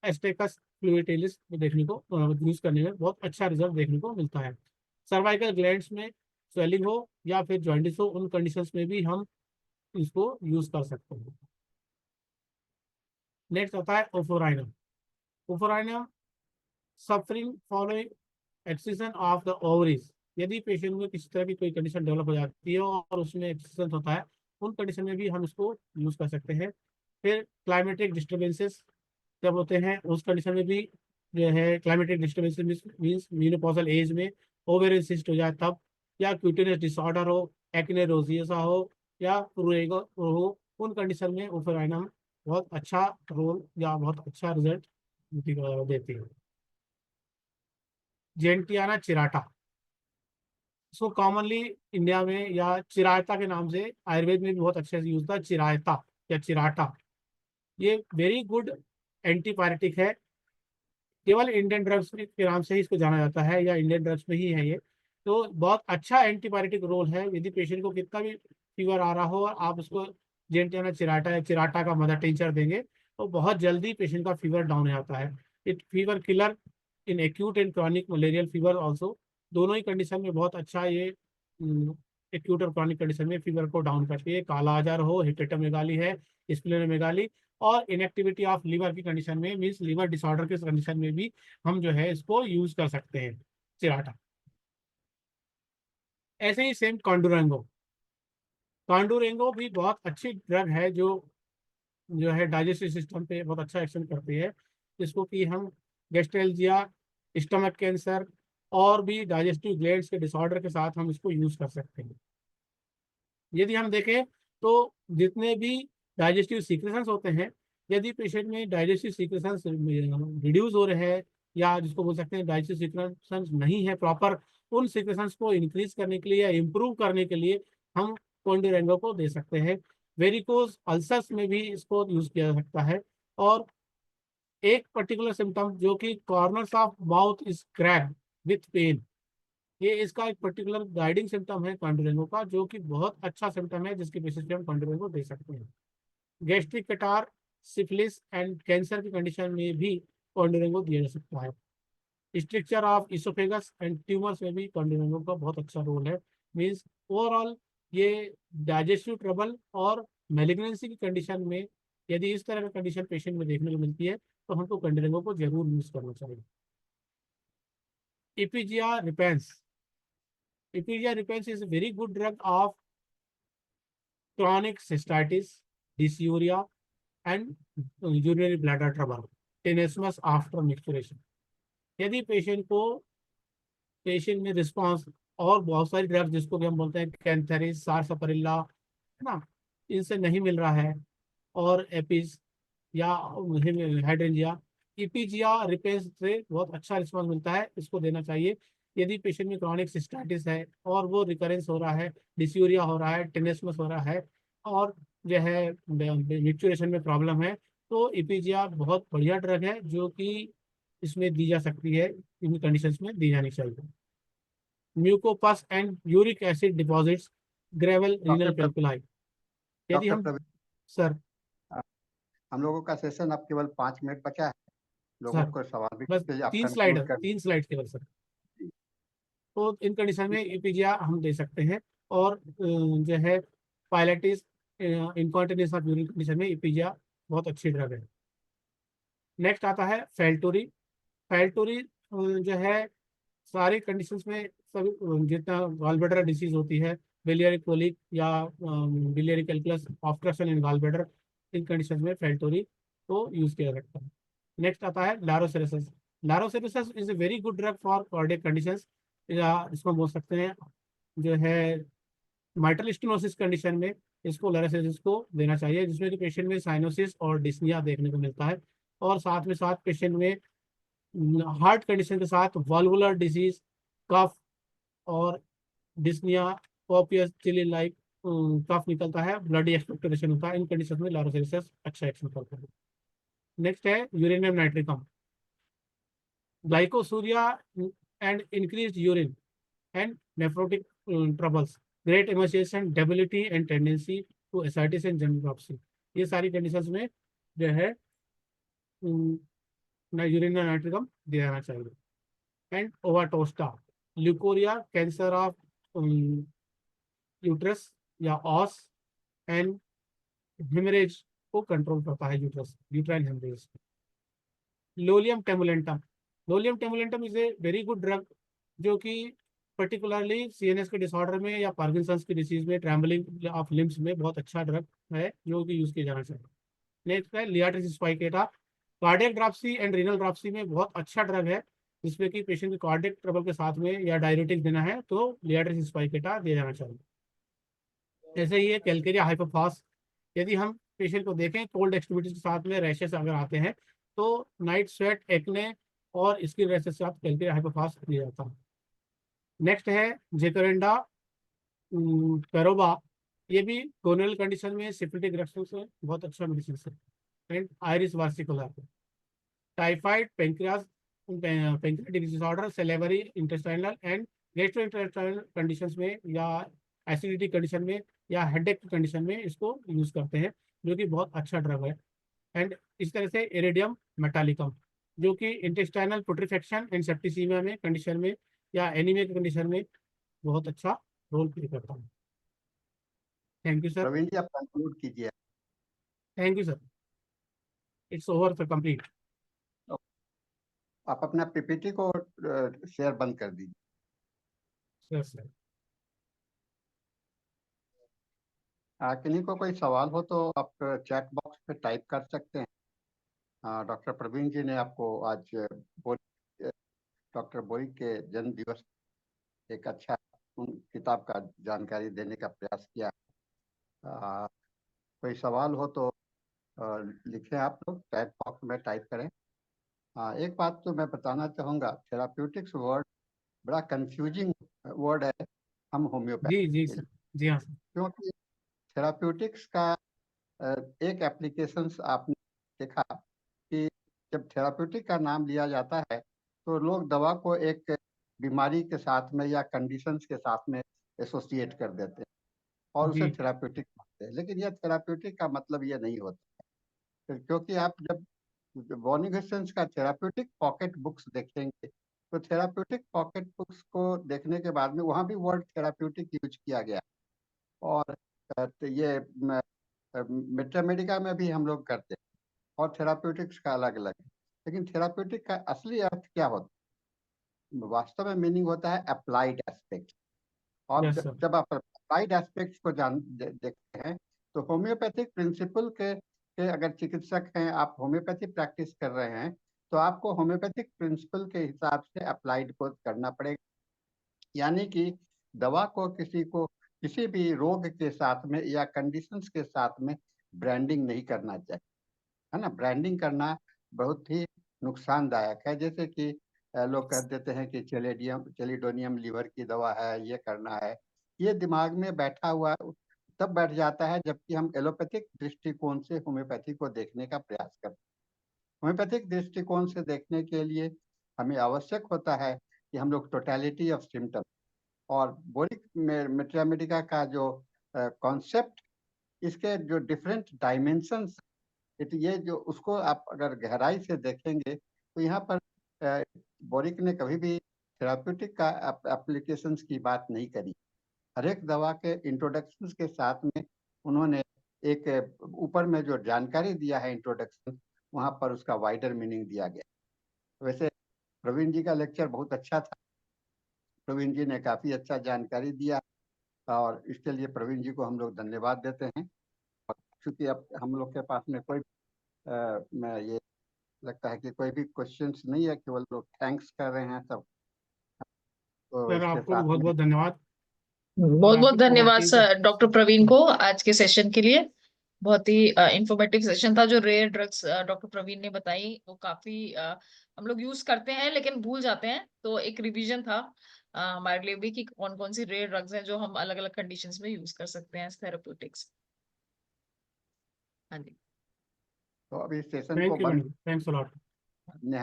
एस्टेकस फ्लूइटिलिस देखने को यूज करने में बहुत अच्छा रिजल्ट देखने को मिलता है। सर्वाइकल ग्लैंड्स में स्वेलिंग हो या फिर जॉइंटिस हो, उन कंडीशंस में भी हम इसको यूज कर सकते हैं। नेक्स्ट आता है oophorinum. Oophorinum suffering following excision of the ovaries, यदि पेशेंट में किसी तरह की कोई कंडीशन डेवलप हो जाती है और उसमें एक्सीजन होता है, उन कंडीशन में भी हम इसको यूज कर सकते हैं। फिर क्लाइमेटिक डिस्टर्बेंसेस जब होते हैं उस कंडीशन में भी जो है, climatic disturbances means menopausal age में ओवेरियन सिस्ट हो जाए तब, या क्यूटेनियस डिसऑर्डर हो, एक्ने रोजियोसा हो, या प्रूरेगो हो, उन कंडीशन में ओफराइनम बहुत अच्छा रोल या बहुत अच्छा रिजल्ट देती है। जेंटियाना चिराटा, इसको कॉमनली इंडिया में या चिरायता के नाम से, आयुर्वेद में भी बहुत अच्छे से यूज होता है, चिरायता या चिराटा। ये वेरी गुड एंटीबायोटिक है, केवल इंडियन ड्रग्स के नाम से ही इसको जाना जाता है, या इंडियन ड्रग्स में ही है ये। तो बहुत अच्छा एंटीबायोटिक रोल है, यदि पेशेंट को कितना भी फीवर आ रहा हो और आप उसको जेंटियाना चिराटा या चिराटा का मदर टिंचर देंगे तो बहुत जल्दी पेशेंट का फीवर डाउन हो जाता है। It fever killer in acute and chronic malarial fever also, दोनों ही कंडीशन में बहुत अच्छा ये एक्यूट और क्रॉनिक कंडीशन में फीवर को डाउन करती है। काला आजार हो, हिपेटोमेगाली है, स्प्लेनोमेगाली, और इनएक्टिविटी ऑफ लीवर की कंडीशन में, मीन्स लीवर डिसऑर्डर के कंडीशन में भी हम जो है इसको यूज कर सकते हैं चिराटा। ऐसे ही सेम कांडुरेंगो, कांडुरेंगो भी बहुत अच्छी ड्रग है जो है डाइजेस्टिव सिस्टम पे बहुत अच्छा एक्शन करती है, जिसको कि हम गैस्ट्रेल्जिया, स्टमक कैंसर और भी डाइजेस्टिव ग्लैंड्स के डिसऑर्डर के साथ हम इसको यूज कर सकते हैं। यदि हम देखें तो जितने भी डाइजेस्टिव सीक्रेशंस होते हैं, यदि पेशेंट में डाइजेस्टिव सीक्रेशंस रिड्यूस हो रहे हैं, या जिसको बोल सकते हैं डाइजेस्टिव सीक्रेशंस नहीं है प्रॉपर, उन सीक्रेशंस को इंक्रीज करने के लिए या इम्प्रूव करने के लिए हम कोंडिरेंगो को दे सकते हैं। वेरिकोज अल्सर्स में भी इसको यूज किया जा सकता है। और एक पर्टिकुलर सिम्टम जो कि corners of mouth is crack with pain, ये इसका एक पर्टिकुलर गाइडिंग सिम्टम है कॉन्डुरेंगो का, जो कि बहुत अच्छा सिम्टम है जिसके बेसिस पे हम कॉन्डुरेंगो दे सकते हैं। गैस्ट्रिक कटार, सिफिलिस एंड कैंसर की कंडीशन में भी कॉन्डुरेंगो दिया जा सकता है। Structure of oesophagus and tumours में भी कॉन्डुरेंगो का बहुत अच्छा रोल है। मीन्स ओवरऑल ये डाइजेस्टिव ट्रबल और मेलिग्नेंसी की कंडीशन में, यदि इस तरह की कंडीशन पेशेंट में देखने को मिलती है तो हमको कॉन्डुरेंगो को जरूर यूज करना चाहिए। इपीजिया रिपेंस, Epilia repens is a very good drug of chronic cystitis, dysuria, and urinary bladder trouble, tenesmus after micturition। यदि पेशेंट में रिस्पॉन्स और बहुत सारी ड्रग जिसको भी हम बोलते हैं कैंथेरिस, सारसापारिल्ला, है ना, इनसे नहीं मिल रहा है, और एपिस या हाइड्रेंजिया, इपीजिया रिपेंस से बहुत अच्छा रिस्पॉन्स मिलता है, इसको देना चाहिए। यदि पेशेंट में क्रॉनिक सिस्टाइटिस है और वो रिकरेंस हो रहा है, डिस्यूरिया हो रहा है, टेनेस्मस हो रहा है, और जो है मिक्चुरेशन में प्रॉब्लम है, तो इपीजिया बहुत बढ़िया ड्रग है जो कि इसमें दी जा सकती है, इन कंडीशंस में दी जानी चाहिए। Mucopus and uric acid deposits, gravel renal doctor calculi, यदि डॉक्टर हम, प्रवीण, सर हम लोगों का सेशन अब केवल 5 मिनट बचा है। लोगों सर को सवाल भी बस पूछते हैं, आप कंक्लूड कर तीन स्लाइड केवल सर। तो इन कंडीशन में एपीजिया हम दे सकते हैं, और जो है पायलिटिस, इनकॉन्टिनेंस ऑफ यूरिन कंडीशन में एपीजिया बहुत अच्छी ड्रग है। नेक्स्ट आता है फेल्टोरी। फेल्टोरी जो है सारी कंडीशंस में, सभी जितना गॉलब्लैडर डिसीज होती है, बिलियरी कोलिक या बिलियरी कैलकुलस, ऑब्स्ट्रक्शन इन गॉलब्लैडर, इन कंडीशंस में फेल्टोरी को यूज किया जा सकता है। नेक्स्ट आता है laurocerasus. Laurocerasus is a very good drug for cardiac conditions, या इसको बोल सकते हैं जो है माइट्रल स्टेनोसिस कंडीशन में इसको लारोसेरेसिस को देना चाहिए, जिसमें कि पेशेंट में साइनोसिस और डिस्निया देखने को मिलता है, और साथ में साथ पेशेंट में हार्ट कंडीशन के साथ वाल्वुलर डिसीज, कफ और डिस्निया, कॉपियस चिली लाइक कफ निकलता है, ब्लडी एक्सपेक्टोरेशन होता है, इन कंडीशन में लारोसेरेसिस अच्छा एक्शन करता है। नेक्स्ट है uranium nitricum, glycosuria and increase urine and nephrotic troubles, great emaciation, debility and tendency to ascites and general, ये सारी कंडीशंस में जो है यूरेनियम नाइट्रिकम दिया जाना चाहिए। And ova tosta, leucorrhoea, cancer of uterus या ऑस, एंड हेमरेज को कंट्रोल करता है, uterine haemorrhage. Lolium temulentum. Lolium temulentum is a very good drug, जो कि पर्टिकुलरली सीएनएस के डिसऑर्डर में या पार्किंसंस की डिसीज में, ट्रैम्बलिंग ऑफ लिम्स में बहुत अच्छा ड्रग है जो कि यूज किया जाना चाहिए। नेक्स्ट है लियाट्रिस स्पाइकेटा। कार्डियक ड्राप्सी एंड रीनल ड्राप्सी में बहुत अच्छा ड्रग है, जिसमें कि पेशेंट को कार्डियक ट्रबल के साथ में या डायरेटिक देना है तो लियाट्रिस स्पाइकेटा दिया जाना चाहिए। जैसे ये कैलकेरिया हाइपोफास, यदि हम पेशेंट को देखें कोल्ड एक्टिविटीज के साथ में रैशेस अगर आते हैं तो नाइट स्वेट, एक्ने और स्किन रैशेस के साथ कैलकेरिया हाइपोफास दिया जाता है। नेक्स्ट है जेकरेंडा पेरोबा, ये भी कोरोनल कंडीशन में सिफिलिटिक इरेक्शन से बहुत अच्छा मेडिसिन है। And iris versicolor, typhoid, pancreatic disorder, salivary intestinal and gastrointestinal conditions में या एसिडिटी कंडीशन में या हेडेक कंडीशन में इसको यूज करते हैं, जो कि बहुत अच्छा ड्रग है। एंड इस तरह से इरिडियम मेटालिकम, जो कि इंटेस्टाइनल पुट्रिफेक्शन एंड सेप्टिसीमिया में कंडीशन में या एनीमिया की कंडीशन में बहुत अच्छा रोल प्ले करता है। Thank you sir. Praveen ji, आप कंक्लूड कीजिए। Thank you sir, it's over for complete. आप अपना पीपीटी को शेयर बंद कर दीजिए। Yes sir. किन्हीं को कोई सवाल हो तो आप चैट बॉक्स पे टाइप कर सकते हैं। डॉक्टर प्रवीण जी ने आपको आज डॉक्टर बोरिक के जन्म दिवस एक अच्छा किताब का जानकारी देने का प्रयास किया। कोई सवाल हो तो लिखें, आप लोग चैट बॉक्स में टाइप करें। एक बात तो मैं बताना चाहूँगा, थेराप्यूटिक्स वर्ड बड़ा कंफ्यूजिंग वर्ड है हम होम्योपैथी जी के सर, लिए, जी हाँ सर। क्योंकि थेराप्यूटिक्स का एक एप्लीकेशंस आपने देखा कि जब थेराप्यूटिक का नाम लिया जाता है तो लोग दवा को एक बीमारी के साथ में या कंडीशंस के साथ में एसोसिएट कर देते हैं और उसे जी थेराप्यूटिक मानते हैं, लेकिन यह थेराप्यूटिक का मतलब ये नहीं होता है। क्योंकि आप जब वॉर्निंग हेस्टन्स का थेराप्यूटिक पॉकेट बुक्स देखेंगे तो थेराप्यूटिक पॉकेट बुक्स को देखने के बाद में वहाँ भी वर्ड थेराप्यूटिक यूज किया गया। और तो ये मेट्रामेडिका में भी हम लोग करते हैं और थेराप्यूटिक्स का अलग अलग है, लेकिन थेराप्यूटिक का असली अर्थ क्या होता है? वास्तव में मीनिंग होता है अप्लाइड एस्पेक्ट। और यस सर। जब आप अप्लाइड एस्पेक्ट्स को देखते हैं तो होम्योपैथिक प्रिंसिपल के अगर चिकित्सक हैं, आप होम्योपैथी प्रैक्टिस कर रहे हैं तो आपको होम्योपैथिक प्रिंसिपल के हिसाब से अप्लाइड को करना पड़ेगा। यानी कि दवा को किसी भी रोग के साथ में या कंडीशंस के साथ में ब्रांडिंग नहीं करना चाहिए, है ना। ब्रांडिंग करना बहुत ही नुकसानदायक है। जैसे कि लोग कह देते हैं कि चेलिडोनियम लीवर की दवा है, ये करना है। ये दिमाग में बैठा हुआ तब बैठ जाता है जबकि हम एलोपैथिक दृष्टिकोण से होम्योपैथी को देखने का प्रयास करते हैं। होम्योपैथिक दृष्टिकोण से देखने के लिए हमें आवश्यक होता है कि हम लोग टोटलिटी ऑफ सिम्टम और बोरिक मेट्रामेडिका का जो कॉन्सेप्ट, इसके जो डिफरेंट डायमेंशंस, ये जो उसको आप अगर गहराई से देखेंगे तो यहाँ पर बोरिक ने कभी भी थेराप्यूटिक का एप्लीकेशंस की बात नहीं करी। हर एक दवा के इंट्रोडक्शन के साथ में उन्होंने एक ऊपर में जो जानकारी दिया है इंट्रोडक्शन, वहाँ पर उसका वाइडर मीनिंग दिया गया। वैसे प्रवीण जी का लेक्चर बहुत अच्छा था, प्रवीण जी ने काफी अच्छा जानकारी दिया और इसके लिए प्रवीण जी को हम लोग धन्यवाद देते हैं। और चूंकि अब हम लोग के पास में कोई मैं ये लगता है कि कोई भी क्वेश्चंस नहीं है, केवल लोग थैंक्स कर रहे हैं सब। तो सर इसके आपको भी साथ बहुत में बहुत धन्यवाद। बहुत बहुत और धन्यवाद टीम सर डॉक्टर प्रवीण को आज के सेशन के लिए। बहुत ही इंफॉर्मेटिव सेशन था। जो रेयर ड्रग्स डॉक्टर प्रवीण ने बताई वो काफी हम लोग यूज करते हैं लेकिन भूल जाते हैं, तो एक रिवीजन था हमारे लिए भी कि कौन कौन सी रेयर ड्रग्स हैं जो हम अलग अलग कंडीशंस में यूज कर सकते हैं थेराप्यूटिक्स। हाँ जी, तो अभी सेशन को थैंक यू बंद मैडम, थैंक्स अ लॉट। हाँ जी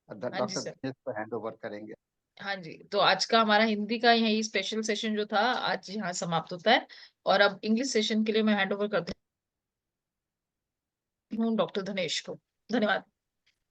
डॉक्टर सर। दिनेश को हैंड ओवर करेंगे। हाँ जी, तो आज का हमारा हिंदी का यही स्पेशल सेशन जो था आज यहाँ समाप्त होता है और अब इंग्लिश सेशन के लिए मैं हैंड ओवर करती हूँ डॉक्टर दिनेश को। धन्यवाद।